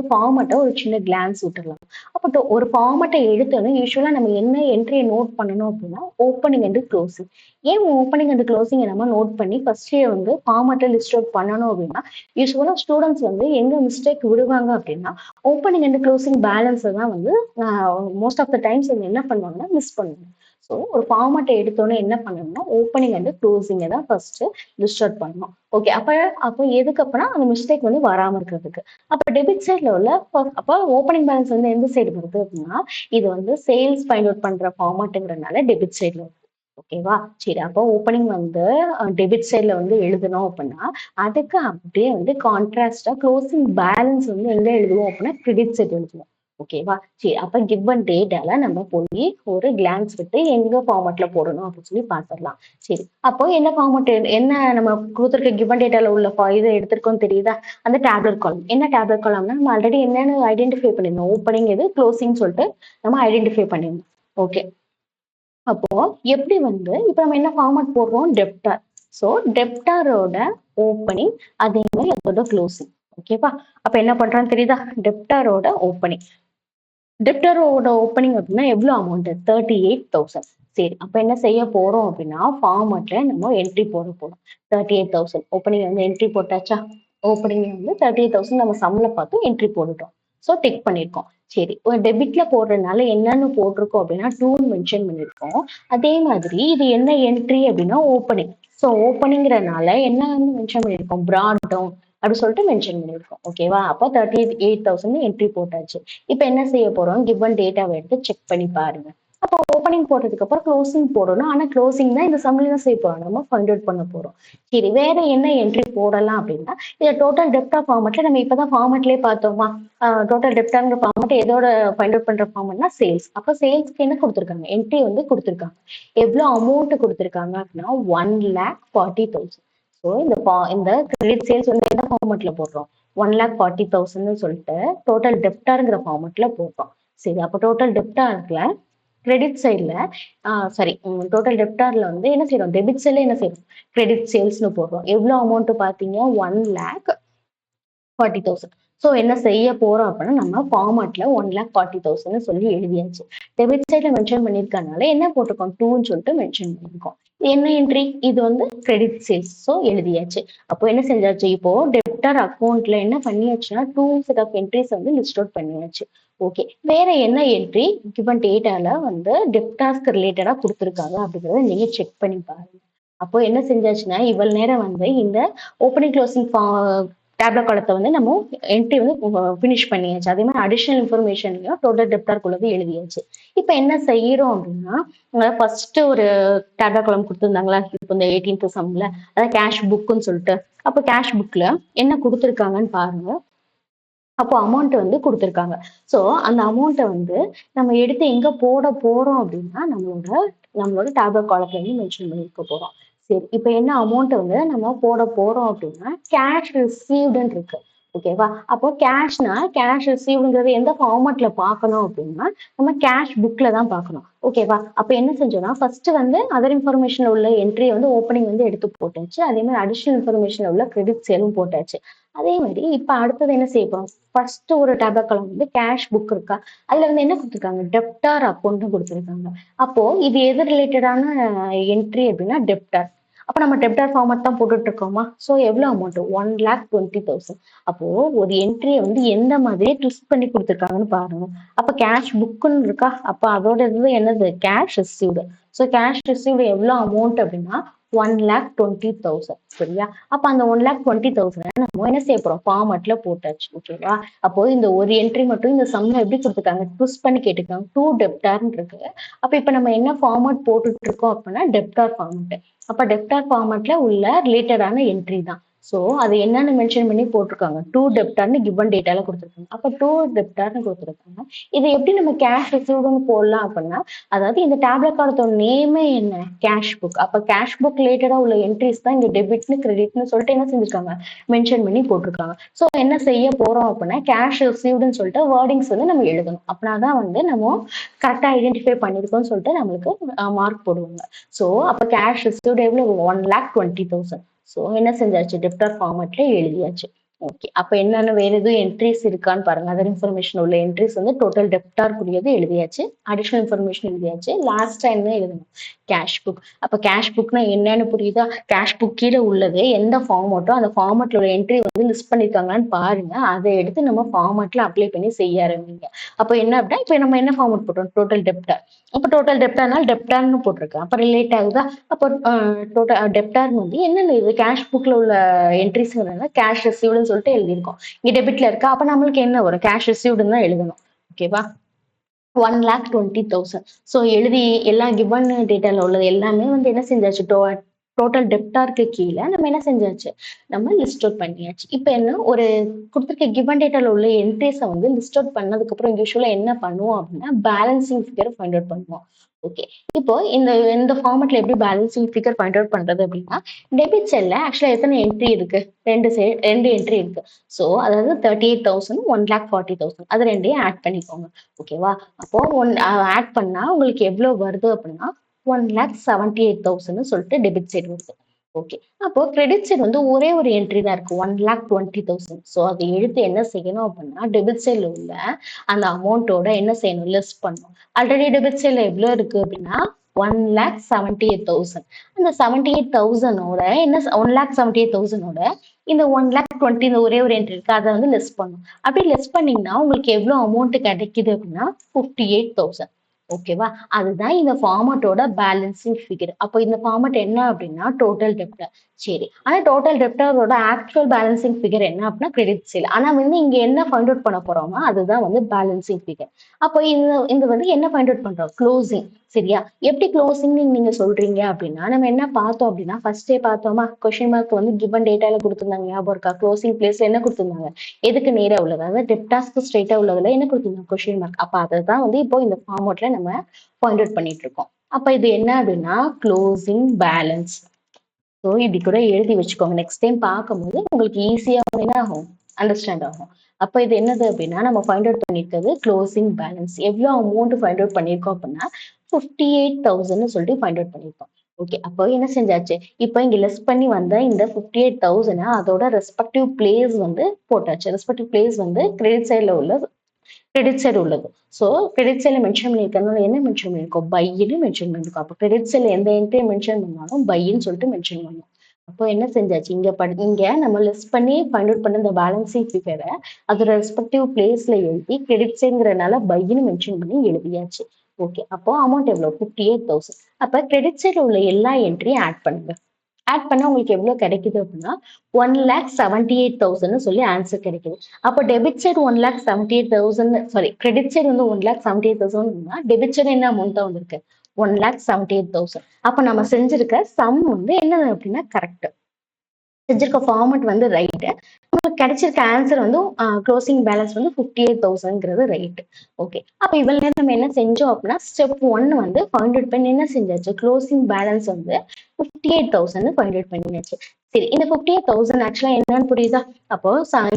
ஃபார்மட்ட ஒரு சின்ன கிளான்ஸ் விட்டுறலாம். அப்ப ஒரு ஃபார்மட்ட எடுத்தோனே யூசுவலா நம்ம என்ன என்ட்ரிய நோட் பண்ணணும் அப்படின்னா, ஓப்பனிங் அண்ட் குளோசிங். ஏன் ஓப்பனிங் அண்ட் குளோசிங்க நம்ம நோட் பண்ணி ஃபர்ஸ்ட்டே வந்து ஃபார்மட்ட லிஸ்ட் அவுட் பண்ணணும் அப்படின்னா, யூசுவலா ஸ்டூடண்ட்ஸ் வந்து எங்க மிஸ்டேக் விடுவாங்க அப்படின்னா, ஓப்பனிங் அண்ட் குளோசிங் பேலன்ஸ தான் வந்து மோஸ்ட் ஆஃப் த டைம்ஸ் வந்து என்ன பண்ணுவாங்கன்னா, மிஸ் பண்ணுவாங்க. ஸோ ஒரு ஃபார்மட்ட எடுத்தோனே என்ன பண்ணணும்னா, ஓப்பனிங் அண்ட் குளோசிங்க தான் ஃபர்ஸ்ட் லிஸ்ட் அவுட் பண்ணணும். ஓகே. அப்ப எதுக்கு அப்பன்னா, அந்த மிஸ்டேக் வந்து வராம இருக்கிறதுக்கு. அப்ப டெபிட் சைட்ல உள்ள அப்ப ஓப்பனிங் பேலன்ஸ் வந்து எந்த சைடு வருது அப்படின்னா, இது வந்து சேல்ஸ் ஃபைண்ட் அவுட் பண்ற ஃபார்மட்ங்கிறனால டெபிட் சைட்ல வருது. ஓகேவா? சரி. அப்போ ஓப்பனிங் வந்து டெபிட் சைட்ல வந்து எழுதணும் அப்படின்னா, அதுக்கு அப்படியே வந்து கான்ட்ராஸ்ட்டா க்ளோசிங் பேலன்ஸ் வந்து எங்க எழுதுவோம் அப்படின்னா, கிரெடிட் சைட் எழுதுவோம். ஓகேவா? சரி. அப்ப கிவன் டேட்டால நம்ம போய் ஒரு கிளான்ஸ் விட்டு எங்க ஃபார்மட்ல போடணும் அப்படின்னு சொல்லி பார்த்துடலாம். சரி. அப்போ என்ன ஃபார்மட் என்ன நம்ம குடுத்துருக்க கிவன் டேட்டால உள்ள இத எடுத்திருக்கோம் தெரியுதா? அந்த டேப்லெட் காலம். என்ன டேப்லெட் காலம்னா நம்ம ஆல்ரெடி என்னன்னு ஐடென்டிஃபை பண்ணியிருந்தோம். ஓப்பனிங் எது, க்ளோசிங் சொல்லிட்டு நம்ம ஐடென்டிஃபை பண்ணியிருந்தோம். ஓகே. அப்போ எப்படி வந்து இப்ப நம்ம என்ன ஃபார்மட் போடுறோம்? டெப்டார். ஸோ டெப்டாரோட ஓப்பனிங் அதே மாதிரி அதோட க்ளோசிங். ஓகேவா? அப்ப என்ன பண்றான்னு தெரியுதா? டெப்டாரோட ஓப்பனிங். டெப்டரோட ஓப்பனிங் அப்படின்னா எவ்வளோ அமௌண்ட்? 38,000. சரி. அப்ப என்ன செய்ய போறோம் அப்படின்னா, ஃபார்மட்ல நம்ம என்ட்ரி போட போறோம். 38,000 ஓப்பனிங் வந்து என்ட்ரி போட்டாச்சா? ஓப்பனிங் வந்து 38,000 நம்ம சம்ல பார்த்து என்ட்ரி போட்டுட்டோம். ஸோ டிக் பண்ணியிருக்கோம். சரி. ஒரு டெபிட்ல போடுறதுனால என்னன்னு போட்டிருக்கோம் அப்படின்னா, 2ன்னு மென்ஷன் பண்ணியிருக்கோம். அதே மாதிரி இது என்ன என்ட்ரி அப்படின்னா ஓப்பனிங். ஸோ ஓப்பனிங்கிறனால என்னன்னு மென்ஷன் பண்ணியிருக்கோம்? பிராட் டவுன் அப்படி சொல்லிட்டு மென்ஷன் பண்ணியிருக்கோம். ஓகேவா? அப்போ 38,000 என்ட்ரி போட்டாச்சு. இப்ப என்ன செய்ய போறோம்? கிவன் டேட்டாவை எடுத்து செக் பண்ணி பாருங்க. அப்போ ஓப்பனிங் போட்டதுக்கு அப்புறம் க்ளோசிங் போடணும். ஆனா க்ளோசிங் தான் இந்த சம்ல தான் செய்ய போறோம். நம்ம ஃபைண்ட் அவுட் பண்ண போறோம். சரி. வேற என்ன என்ட்ரி போடலாம் அப்படின்னா, இத டோட்டல் டெப்டார் ஃபார்மட்ல நம்ம இப்பதான் ஃபார்மட்லயே பார்த்தோமா? டோட்டல் டெப்டார்ங்கிற ஃபார்மட் எதோட ஃபைண்ட் அவுட் பண்ற ஃபார்மட்னா சேல்ஸ். அப்ப சேல்ஸ்க்கு என்ன கொடுத்துருக்காங்க? என்ட்ரி வந்து கொடுத்துருக்காங்க. எவ்வளவு அமௌண்ட் கொடுத்துருக்காங்க அப்படின்னா 1,40,000. ஸோ இந்த கிரெடிட் சேல்ஸ் வந்து என்ன ஃபார்மட்ல போடுறோம்? 1,40,000 சொல்லிட்டு டோட்டல் டெப்டார்ங்கிற ஃபார்மட்ல போடுறோம். சரி. அப்போ டோட்டல் டெப்டார்ல கிரெடிட் சைட்ல சாரி டோட்டல் டெப்டார்ல வந்து என்ன செய்யறோம்? டெபிட் சைட்ல என்ன செய்யறோம்? கிரெடிட் சேல்ஸ்னு போடுறோம். எவ்வளவு அமௌண்ட் பாத்தீங்க? 1,40,000. ஸோ என்ன செய்ய போறோம் அப்படின்னா, நம்ம ஃபார்மட்ல 1,40,000 சொல்லி எழுதியாச்சு. டெபிட் சைட்ல மென்ஷன் பண்ணிருக்கனால என்ன போட்டிருக்கோம்? 2ன்னு சொல்லிட்டு மென்ஷன் பண்ணிருக்கோம். என்ன என்ட்ரி? இது வந்து கிரெடிட் சேல்ஸ். ஸோ எழுதியாச்சு. அப்போ என்ன செஞ்சாச்சு? இப்போ டெப்டார் அக்கௌண்ட்ல என்ன பண்ணியாச்சுன்னா 2 செட் ஆஃப் என்ட்ரிஸ் வந்து லிஸ்ட் அவுட் பண்ணியாச்சு. ஓகே. வேற என்ன என்ட்ரி கிவன் டேட்டால வந்து டெப்டார்ஸ்க்கு ரிலேட்டடா கொடுத்துருக்காங்க அப்படிங்கறத நீங்க செக் பண்ணி பாருங்க. அப்போ என்ன செஞ்சாச்சுன்னா, இவ்வளவு நேரம் வந்து இந்த ஓப்பனிங் க்ளோசிங் டேப்லெட் காலத்தை வந்து நம்ம என்ட்ரி வந்து ஃபினிஷ் பண்ணியாச்சு. அதே மாதிரி அடிஷனல் இன்ஃபர்மேஷன்லையும் டோட்டல் டெப்டார்க்குள்ளது எழுதியாச்சு. இப்போ என்ன செய்யறோம் அப்படின்னா, ஃபர்ஸ்ட் ஒரு டேப்லெட் காலம் கொடுத்துருந்தாங்களா? இப்போ இந்த 18th சம்ல அதாவது கேஷ் புக்குன்னு சொல்லிட்டு. அப்போ கேஷ் புக்ல என்ன கொடுத்துருக்காங்கன்னு பாருங்க. அப்போ அமௌண்ட் வந்து குடுத்துருக்காங்க. ஸோ அந்த அமௌண்ட்ட வந்து நம்ம எடுத்து எங்க போட போறோம் அப்படின்னா, நம்மளோட டேப்லெட் காலத்துல வந்து மென்ஷன் பண்ணியிருக்க போறோம். சரி. இப்ப என்ன அமௌண்ட் வந்து நம்ம போட போறோம் அப்படின்னா, கேஷ் ரிசீவ்டுன்னு இருக்கு. ஓகேவா? அப்போ கேஷ் ரிசீவ்டுங்கிறது எந்த ஃபார்மட்ல பார்க்கணும் அப்படின்னா, நம்ம கேஷ் புக்ல தான் பார்க்கணும். ஓகேவா? அப்ப என்ன செஞ்சோம்னா, ஃபர்ஸ்ட் வந்து அதர் இன்ஃபர்மேஷன்ல உள்ள என்ட்ரிய வந்து ஓப்பனிங் வந்து எடுத்து போட்டாச்சு. அதே மாதிரி அடிஷனல் இன்ஃபர்மேஷன்ல உள்ள கிரெடிட் சேலும் போட்டாச்சு. அதே மாதிரி இப்ப அடுத்தது என்ன செய்ய போறோம்? ஃபர்ஸ்ட் ஒரு டேப்லெட் காலம் வந்து கேஷ் புக் இருக்கா? அதுல வந்து என்ன குடுத்துருக்காங்க? டெப்டார் அக்கவுண்ட்னு குடுத்துருக்காங்க. அப்போ இது எது ரிலேட்டடான என்ட்ரி அப்படின்னா டெப்டார். அப்ப நம்ம டெப்டார் ஃபார்மட் தான் போட்டுட்டு இருக்கோமா? ஸோ எவ்வளவு அமௌண்ட்? 1,20,000. அப்போ ஒரு என்ட்ரிய வந்து எந்த மாதிரி ட்விஸ்ட் பண்ணி குடுத்துருக்காங்கன்னு பாருங்க. அப்ப கேஷ் புக்ன்னு இருக்கா? அப்ப அதோட இது என்னது? Cash received. So cash received எவ்வளவு அமௌண்ட் அப்படின்னா 1,20,000 சரியா? அப்ப அந்த 1,20,000 நம்ம என்ன செய்ய போறோம்? ஃபார்மட்ல போட்டாச்சு. ஓகேவா? அப்போ இந்த ஒரு என்ட்ரி மட்டும் இந்த சம்ம எப்படி குடுத்துருக்காங்க? ட்விஸ்ட் பண்ணி கேட்டுருக்காங்க. டூ டெப்டார்ன்னு இருக்கு. அப்ப இப்ப நம்ம என்ன ஃபார்மட் போட்டுட்டு இருக்கோம் அப்படின்னா, டெப்டார் ஃபார்மட். அப்ப டெப்டார் ஃபார்மட்ல உள்ள ரிலேட்டடான என்ட்ரி தான். ஸோ அது என்னன்னு மென்ஷன் பண்ணி போட்டிருக்காங்க. டூ டெப்டார்ன்னு கிவன் டேட்டால குடுத்துருக்காங்க. அப்ப டூ டெப்டார்ன்னு குடுத்துருக்காங்க. இதை எப்படி நம்ம கேஷ் ரிசீவ்டுன்னு போடலாம் அப்படின்னா, அதாவது இந்த டேப்லெட் கார்டோட நேமே என்ன? Cash book. அப்ப கேஷ் புக் ரிலேட்டடா உள்ள என்ட்ரிஸ் தான் இங்க டெபிட்னு கிரெடிட்னு சொல்லிட்டு என்ன செஞ்சிருக்காங்க? மென்ஷன் பண்ணி போட்டிருக்காங்க. ஸோ என்ன செய்ய போறோம் அப்படின்னா, கேஷ் ரிசீவ்டுன்னு சொல்லிட்டு வேர்டிங்ஸ் வந்து நம்ம எழுதணும். அப்படின்னா தான் வந்து நம்ம கரெக்டா ஐடென்டிஃபை பண்ணிருக்கோம்னு சொல்லிட்டு நம்மளுக்கு மார்க் போடுவாங்க. ஸோ அப்ப கேஷ் ரிசீவ்டு எவ்வளவு? 1,20,000. ஸோ என்ன செஞ்சாச்சு? டெப்டார் ஃபார்மட்ல எழுதியாச்சு. ஓகே. அப்ப என்னென்ன வேற எதுவும் என்ட்ரிஸ் இருக்கான்னு பாருங்க. அதர் இன்ஃபர்மேஷன் உள்ள என்ட்ரிஸ் வந்து டோட்டல் டெப்டார்க்குரியது எழுதியாச்சு. அடிஷனல் இன்ஃபர்மேஷன் எழுதியாச்சு. லாஸ்டா என்ன எழுதணும்? Cash book. அப்ப கேஷ் புக்னா என்னன்னு புரியுதா? கேஷ் புக் கீழ உள்ளது எந்த ஃபார்மட்டோ அந்த ஃபார்மட்ல உள்ள என்ட்ரி வந்து லிஸ்ட் பண்ணிருக்காங்களான்னு பாருங்க. அதை எடுத்து நம்ம ஃபார்மட்ல அப்ளை பண்ணி செய்ய ஆரம்பிங்க. அப்ப என்ன அப்படின்னா, இப்ப நம்ம என்ன ஃபார்மட் போட்டோம்? டோட்டல் டெப்டார். அப்ப டோட்டல் டெப்டார்னால டெப்டார்னு போட்டிருக்கு. அப்ப ரிலேட் ஆகுதா? அப்போ டோட்டல் டெப்டார் வந்து என்னென்ன இது? கேஷ் புக்ல உள்ள என்ட்ரிஸ்ங்கிறதுனால கேஷ் ரிசீவ்டுன்னு சொல்லிட்டு எழுதியிருக்கோம். இங்க டெபிட்ல இருக்கா? அப்ப நம்மளுக்கு என்ன வரும்? கேஷ் ரிசீவ்டுன்னு தான் எழுதணும். ஓகேவா? 1,20,000. ஸோ எழுதி எல்லா கிவன் டேட்டால உள்ளது எல்லாமே வந்து என்ன செஞ்சாச்சு? டோட்டல் டெப்டார்க்கு கீழ நம்ம என்ன செஞ்சாச்சு? நம்ம லிஸ்ட் அவுட் பண்ணியாச்சு. இப்ப என்ன ஒரு குடுத்திருக்க கிவன் டேட்டால உள்ள என்ட்ரிஸ வந்து லிஸ்ட் அவுட் பண்ணதுக்கப்புறம் யூசுவலா என்ன பண்ணுவோம் அப்படின்னா, பேலன்சிங் ஃபிகர் ஃபைண்ட் அவுட் பண்ணுவோம். ஓகே. இப்போ இந்த இந்த ஃபார்மட்ல எப்படி பேலன்சிங் ஃபிகர் ஃபைண்ட் அவுட் பண்றது அப்படின்னா, டெபிட் சைட்ல ஆக்சுவலா எத்தனை என்ட்ரி இருக்கு? 2 என்ட்ரி இருக்கு. ஸோ அதாவது 38,000, 1,40,000 அது 2யும் ஆட் பண்ணிக்கோங்க. ஓகேவா? அப்போ ஆட் பண்ணா உங்களுக்கு எவ்வளவு வருது அப்படின்னா 1,78,000 சொல்லிட்டு டெபிட் சைடு வருது. ஓகே. அப்போ கிரெடிட் சைடு வந்து ஒரே ஒரு என்ட்ரி தான் இருக்கு. 1,20,000. ஸோ அதை எடுத்து என்ன செய்யணும் அப்படின்னா, டெபிட் சைடுல உள்ள அந்த அமௌண்ட்டோட என்ன செய்யணும்? லெஸ் பண்ணணும். ஆல்ரெடி டெபிட் சைடுல எவ்வளவு இருக்கு அப்படின்னா 1,78,000. அந்த 78,000ஓட என்ன 1,78,000ஓட இந்த 1,20,000 இந்த ஒரே ஒரு என்ட்ரி இருக்கு. அதை வந்து லெஸ் பண்ணணும். அப்படி லெஸ் பண்ணீங்கன்னா உங்களுக்கு எவ்வளவு அமௌண்ட் கிடைக்குது அப்படின்னா 58,000. ஓகேவா? அதுதான் இந்த ஃபார்மட்டோட பேலன்சிங் ஃபிகர். அப்போ இந்த ஃபார்மட் என்ன அப்படின்னா டோட்டல் டெப்ட். சரி. ஆனா டோட்டல் டெப்டரோட ஆக்சுவல் பேலன்சிங் ஃபிகர் என்ன அப்படின்னா கிரெடிட் சேல். ஆனா வந்து இங்க என்ன ஃபைண்ட் அவுட் பண்ண போறோமோ அதுதான் வந்து பேலன்சிங் ஃபிகர். அப்போ இந்த வந்து என்ன ஃபைண்ட் அவுட் பண்றோம்? க்ளோசிங். சரியா? எப்படி க்ளோசிங் நீங்க சொல்றீங்க அப்படின்னா, நம்ம என்ன பார்த்தோம் அப்படின்னா, ஃபர்ஸ்டே பார்த்தோமா? கொஸ்டின் மார்க் வந்து கிவன் டேட்டால குடுத்திருந்தாங்க. ஞாபகம் இருக்கா? க்ளோசிங் பிளேஸ்ல என்ன குடுத்திருந்தாங்க? எதுக்கு நேரா உள்ளது? அதாவது டெப்டாஸ்க்கு ஸ்ட்ரெயிட்டா உள்ளதுல என்ன குடுத்திருந்தாங்க? Question mark. அப்ப அததான் வந்து இப்போ இந்த ஃபார்மட்ல நம்ம ஃபைண்ட் அவுட் பண்ணிட்டு இருக்கோம். அப்ப இது என்ன அப்படின்னா க்ளோசிங் பேலன்ஸ். ஸோ இப்படி கூட எழுதி வச்சுக்கோங்க. நெக்ஸ்ட் டைம் பார்க்கும்போது உங்களுக்கு ஈஸியா என்ன ஆகும்? அண்டர்ஸ்டாண்ட் ஆகும். அப்ப இது என்னது அப்படின்னா நம்ம ஃபைண்ட் அவுட் பண்ணிருக்கிறது க்ளோசிங் பேலன்ஸ். எவ்வளவு அமௌண்ட் ஃபைண்ட் அவுட் பண்ணிருக்கோம் அப்படின்னா 58,000 சொல்லிட்டு ஃபைண்ட் அவுட் பண்ணிருக்கோம். ஓகே. அப்போ என்ன செஞ்சாச்சு? இப்போ இங்க லெஸ் பண்ணி வந்த இந்த 58,000 அதோட ரெஸ்பெக்டிவ் பிளேஸ் வந்து போட்டாச்சு. ரெஸ்பெக்டிவ் பிளேஸ் வந்து கிரெடிட் சைடுல உள்ள கிரெடிட் சைடு உள்ளது. ஸோ கிரெடிட் சைட்ல மென்ஷன் பண்ணியிருக்கனால என்ன மென்ஷன் பண்ணியிருக்கோம்? பைன்னு மென்ஷன் பண்ணியிருக்கோம். அப்போ கிரெடிட் சைட்ல எந்த என்ட்ரி மென்ஷன் பண்ணாலும் பைன்னு சொல்லிட்டு மென்ஷன் பண்ணணும். அப்போ என்ன செஞ்சாச்சு? இங்க நம்ம லிஸ்ட் பண்ணி ஃபைண்ட் அவுட் பண்ண இந்த பேலன்சிங் ஃபிகரை அதோட ரெஸ்பெக்டிவ் பிளேஸ்ல எழுதி கிரெடிட் சைடுங்கிறனால பைன்னு மென்ஷன் பண்ணி எழுதியாச்சு. ஓகே. அப்போ அமௌண்ட் எவ்வளவு? 58,000. அப்ப கிரெடிட் சைடுல உள்ள எல்லா என்ட்ரியும் ஆட் பண்ணுங்க. ஆட் பண்ணா உங்களுக்கு எவ்வளவு கிடைக்குது அப்படின்னா 1,78,000 சொல்லி ஆன்சர் கிடைக்குது. அப்போ debit side 1,78,000 sorry credit side வந்து 1,78,000 டெபிட் சைடு என்ன அமௌண்ட் தான் வந்திருக்கு? 1,78,000. அப்ப நம்ம செஞ்சிருக்க சம் வந்து என்னது அப்படின்னா கரெக்ட். செஞ்சிருக்க ஃபார்மட் வந்து ரைட். நமக்கு கிடைச்சிருக்க ஆன்சர் வந்து க்ளோசிங் பேலன்ஸ் வந்து 58,000ங்கிறது ரைட். ஓகே. அப்ப இவ்வளவு நேரம் நம்ம என்ன செஞ்சோம் அப்படின்னா ஸ்டெப் 1 வந்து ஃபைண்ட் அவுட் பண்ணி என்ன செஞ்சாச்சு? க்ளோசிங் பேலன்ஸ் வந்து 58,000 ஃபைண்ட் அவுட் பண்ணியாச்சு. சரி. இந்த 58,000 ஆக்சுவலா என்னன்னு புரியுதா? அப்போ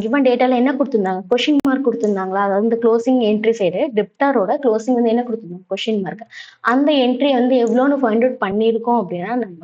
கிவன் டேட்டால என்ன கொடுத்திருந்தாங்க? கொஸ்டின் மார்க் கொடுத்திருந்தாங்களா? அதாவது இந்த க்ளோசிங் என்ட்ரி சைடு டெப்டாரோட க்ளோசிங் வந்து என்ன கொடுத்திருந்தாங்க? Question mark. அந்த என்ட்ரி வந்து எவ்வளோன்னு ஃபைண்ட் அவுட் பண்ணியிருக்கோம் அப்படின்னா நம்ம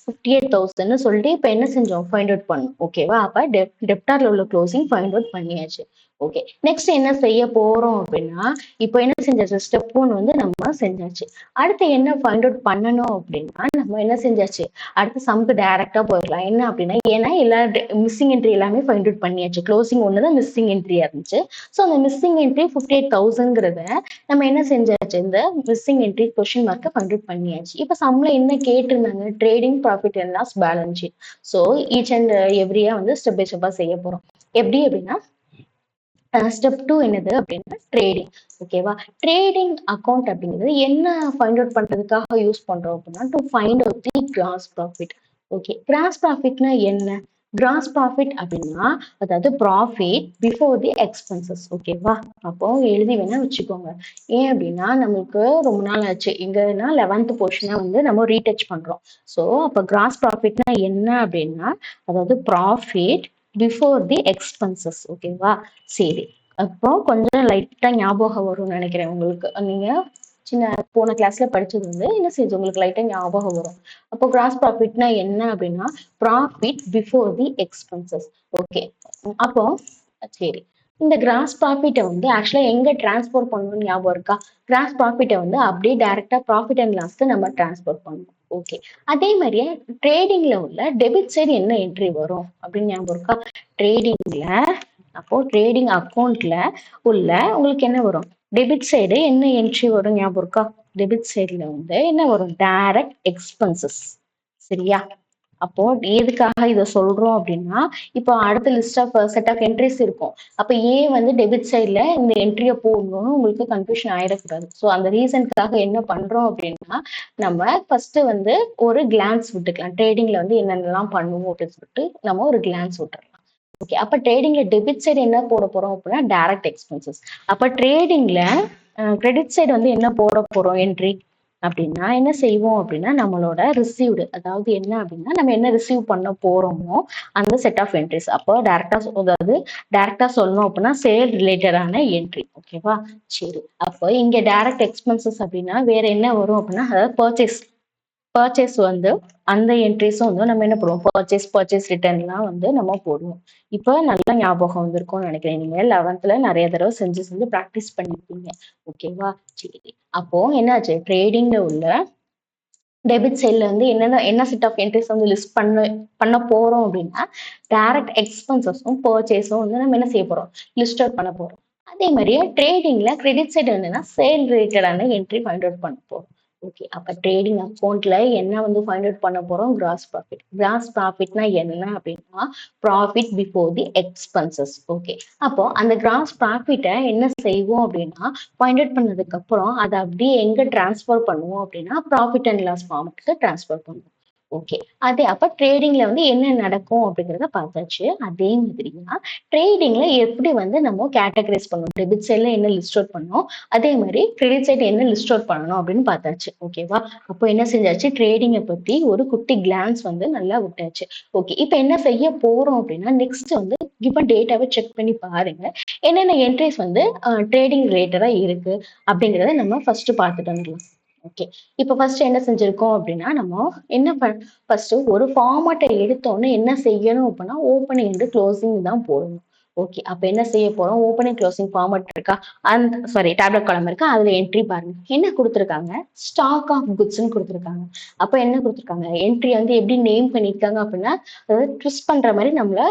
58,000 சொல்லிட்டு இப்ப என்ன செஞ்சோம்? ஃபைண்ட் அவுட் பண்ணோம். ஓகேவா? அப்ப டெப்டார்ல உள்ள க்ளோசிங் ஃபைண்ட் அவுட் பண்ணியாச்சு. ஓகே. நெக்ஸ்ட் என்ன செய்ய போறோம் அப்படின்னா, இப்போ என்ன செஞ்சாச்சு ஸ்டெப் 1 வந்து நம்ம செஞ்சாச்சு. அடுத்து என்ன ஃபைண்ட் அவுட் பண்ணணும் அப்படின்னா, நம்ம என்ன செஞ்சாச்சு, அடுத்து சம்க்கு டைரக்ட்டா போயிரலாம். என்ன அப்படின்னா, ஏன்னா எல்லா மிஸ்ஸிங் என்ட்ரி எல்லாமே ஃபைண்ட் அவுட் பண்ணியாச்சு. க்ளோசிங் ஒண்ணு தான் மிஸ்ஸிங் என்ட்ரியா இருந்துச்சு. ஸோ அந்த மிஸ்ஸிங் என்ட்ரி 58,000ங்கிறத நம்ம என்ன செஞ்சாச்சு, இந்த மிஸ்ஸிங் என்ட்ரி கொஸ்டின் மார்க்க ஃபைண்ட் அவுட் பண்ணியாச்சு. இப்போ சம்ல என்ன கேட்டிருந்தாங்க, trading profit and loss balance sheet. So each and எவ்ரியா வந்து ஸ்டெப் பை ஸ்டெப்பா செய்ய போறோம். எப்படி அப்படின்னா, ஸ்டெப் 2 என்னது அப்படின்னா ட்ரேடிங். ஓகேவா? ட்ரேடிங் அக்கவுண்ட் அப்படிங்கிறது என்ன ஃபைண்ட் அவுட் பண்றதுக்காக யூஸ் பண்றோம் அப்படின்னா, to find out the gross profit. Okay. Gross ப்ராஃபிட்னா என்ன? கிராஸ் ப்ராஃபிட் அப்படின்னா, அதாவது ப்ராஃபிட் பிஃபோர் தி எக்ஸ்பென்சஸ். ஓகேவா? அப்போ எழுதி வேணா வச்சுக்கோங்க. ஏன் அப்படின்னா, நமக்கு ரொம்ப நாள் ஆச்சு. எங்கன்னா 11th போர்ஷன வந்து நம்ம ரீடச் பண்றோம். ஸோ அப்போ கிராஸ் ப்ராஃபிட்னா என்ன அப்படின்னா, அதாவது ப்ராஃபிட் பிஃபோர் தி எக்ஸ்பென்சஸ். ஓகேவா? சரி. அப்போ கொஞ்சம் லைட்டா ஞாபகம் வரும்னு நினைக்கிறேன் உங்களுக்கு. நீங்க சின்ன போன கிளாஸ்ல படிச்சது வந்து என்ன செஞ்சு உங்களுக்கு லைட்டா ஞாபகம் வரும். அப்போ கிராஸ் ப்ராஃபிட்னா என்ன அப்படின்னா, profit before the expenses. Okay. அப்போ சரி. இந்த கிராஸ் ப்ராஃபிட்ட வந்து ஆக்சுவலா எங்க டிரான்ஸ்ஃபர் பண்ணணும்னு ஞாபகம் இருக்கா? கிராஸ் ப்ராஃபிட்ட வந்து அப்படியே டைரக்ட்டா ப்ராஃபிட் அண்ட் லாஸ்க்கு நம்ம டிரான்ஸ்ஃபர் பண்ணணும். ஓகே. அதே மாதிரியே ட்ரேடிங்ல உள்ள டெபிட் சைடு என்ன என்ட்ரி வரும் அப்படின்னு ஞாபகம் இருக்கா? ட்ரேடிங்ல அப்போ ட்ரேடிங் அக்கவுண்ட்ல உள்ள உங்களுக்கு என்ன வரும்? டெபிட் சைடு என்ன என்ட்ரி வரும் ஞாபகம் இருக்கா? டெபிட் சைடுல வந்து என்ன வரும்? Direct expenses. சரியா? அப்போ எதுக்காக இத சொல்றோம் அப்படின்னா, இப்போ அடுத்த list of set of entries இருக்கும். அப்ப ஏன் வந்து டெபிட் சைடுல இந்த என்ட்ரிய போடணும்னு உங்களுக்கு கன்ஃப்யூஷன் ஆயிடக்கூடாது. ஸோ அந்த ரீசன்க்காக என்ன பண்றோம் அப்படின்னா, நம்ம ஃபர்ஸ்ட் வந்து ஒரு கிளான்ஸ் விட்டுக்கலாம். ட்ரேடிங்ல வந்து என்னென்னலாம் பண்ணுவோம் அப்படின்னு சொல்லிட்டு நம்ம ஒரு கிளான்ஸ் விட்டுறலாம். ஓகே. அப்ப ட்ரேடிங்ல டெபிட் சைடு என்ன போட போறோம் அப்படின்னா, டைரக்ட் எக்ஸ்பென்சஸ். அப்ப ட்ரேடிங்ல கிரெடிட் சைடு வந்து என்ன போட போறோம் என்ட்ரி அப்படின்னா, என்ன செய்வோம் அப்படின்னா, நம்மளோட ரிசீவ்டு அதாவது என்ன அப்படின்னா, நம்ம என்ன ரிசீவ் பண்ண போறோமோ அந்த செட் ஆஃப் என்ட்ரிஸ். அப்போ அதாவது டைரக்டா சொல்லணும் அப்படின்னா, சேல் ரிலேட்டடான என்ட்ரி. ஓகேவா? சரி. அப்போ இங்க டைரக்ட் எக்ஸ்பென்சஸ் அப்படின்னா வேற என்ன வரும் அப்படின்னா, அதாவது பர்ச்சேஸ் வந்து அந்த என்ட்ரிஸும் வந்து நம்ம என்ன பண்ணுவோம்? பர்ச்சேஸ் ரிட்டர்ன்லாம் வந்து நம்ம போடுவோம். இப்போ நல்லா ஞாபகம் வந்திருக்கும்னு நினைக்கிறேன். நீங்க 11th நெறைய தடவ செஞ்சு பிராக்டிஸ் பண்ணியிருப்பீங்க. ஓகேவா? சரி. அப்போ என்னாச்சு? ட்ரேடிங்ல உள்ள டெபிட் சைட்ல வந்து என்ன செட் ஆஃப் என்ட்ரிஸ் வந்து லிஸ்ட் பண்ண போறோம் அப்படின்னா, டைரக்ட் எக்ஸ்பென்சஸும், பர்ச்சேஸும் வந்து நம்ம என்ன செய்ய போறோம்? லிஸ்ட் அவுட் பண்ண போறோம். அதே மாதிரியே ட்ரேடிங்ல கிரெடிட் சைடு என்னன்னா, சேல் ரிலேட்டடான என்ட்ரி ஃபைண்ட் அவுட் பண்ண போறோம். ஓகே. அப்ப ட்ரேடிங் அக்கவுண்ட்ல என்ன வந்து ஃபைண்ட் அவுட் பண்ண போறோம்? Gross profit. கிராஸ் ப்ராஃபிட்னா என்ன அப்படின்னா, profit before the expenses. Okay. அப்போ அந்த கிராஸ் ப்ராஃபிட்ட என்ன செய்வோம் அப்படின்னா, ஃபைண்ட் அவுட் பண்ணதுக்கு அப்புறம் அத அப்படியே எங்க டிரான்ஸ்ஃபர் பண்ணுவோம் அப்படின்னா, ப்ராஃபிட் அண்ட் லாஸ் ஃபார்மட்க்கு டிரான்ஸ்ஃபர் பண்ணுவோம். ஓகே. அதே அப்ப ட்ரேடிங்ல வந்து என்ன நடக்கும் அப்படிங்கிறத பார்த்தாச்சு. அதே மாதிரி தான் ட்ரேடிங்ல எப்படி வந்து நம்ம கேட்டகரைஸ் பண்ணணும். டெபிட் சைட்ல என்ன லிஸ்ட் அவுட் பண்ணணும். அதே மாதிரி கிரெடிட் சைடு என்ன லிஸ்ட் அவுட் பண்ணணும் அப்படின்னு பார்த்தாச்சு. ஓகேவா? அப்போ என்ன செஞ்சாச்சு? ட்ரேடிங்க பத்தி ஒரு குட்டி கிளான்ஸ் வந்து நல்லா விட்டாச்சு. ஓகே. இப்ப என்ன செய்ய போறோம் அப்படின்னா, நெக்ஸ்ட் வந்து கிவன் டேட்டாவ செக் பண்ணி பாருங்க. என்னென்ன என்ட்ரிஸ் வந்து ட்ரேடிங் ரிலேட்டடா இருக்கு அப்படிங்கிறத நம்ம ஃபர்ஸ்ட் பார்த்துட்டு வந்துடலாம். ஓகே. இப்ப ஃபர்ஸ்ட் என்ன செஞ்சிருக்கோம் அப்படின்னா, நம்ம என்ன ஃபர்ஸ்ட் ஒரு ஃபார்மட்ட எடுத்தோனே என்ன செய்யணும் அப்படின்னா, ஓப்பனிங் அண்ட் குளோசிங் தான் போடணும். ஓகே. அப்ப என்ன செய்ய போறோம்? ஓப்பனிங், குளோசிங் ஃபார்மட் இருக்கா? டேப்லெட் காலம் இருக்கா? அதுல என்ட்ரி பாருங்க. என்ன குடுத்துருக்காங்க? ஸ்டாக் ஆஃப் குட்ஸ்ன்னு குடுத்துருக்காங்க. அப்ப என்ன குடுத்துருக்காங்க? என்ட்ரி வந்து எப்படி நேம் பண்ணியிருக்காங்க அப்படின்னா, அதாவது ட்விஸ்ட் பண்ற மாரி நம்மள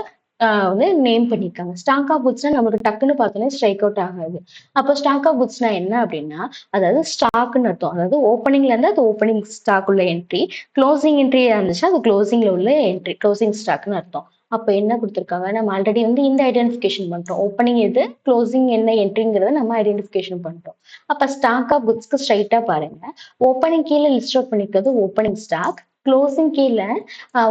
வந்து நேம் பண்ணியிருக்காங்க. ஸ்டாக் ஆஃப் குட்ஸ்னா நம்மளுக்கு டக்குன்னு பார்த்தோனே ஸ்ட்ரைக் அவுட் ஆகாது. அப்ப ஸ்டாக் ஆஃப் குட்ஸ்னா என்ன அப்படின்னா, அதாவது ஸ்டாக்ன்னு அர்த்தம். அதாவது ஓப்பனிங்ல இருந்து அது ஓப்பனிங் ஸ்டாக் உள்ள என்ட்ரி. குளோசிங் என்ட்ரியா இருந்துச்சுன்னா, அது குளோசிங்ல உள்ள என்ட்ரி. குளோசிங் ஸ்டாக்ன்னு அர்த்தம். அப்ப என்ன குடுத்துருக்காங்க? நம்ம ஆல்ரெடி வந்து இந்த ஐடென்டிஃபிகேஷன் பண்றோம். ஓப்பனிங் எது? குளோசிங் என்ன என்ட்ரிங்கிறத நம்ம ஐடென்டிஃபிகேஷன் பண்றோம். அப்ப ஸ்டாக் ஆஃப் குட்ஸ்க்கு ஸ்ட்ரைட்டா பாருங்க. ஓப்பனிங் கீழ லிஸ்ட் அவுட் பண்ணிருக்கிறது ஓப்பனிங் ஸ்டாக். குளோசிங் கீழ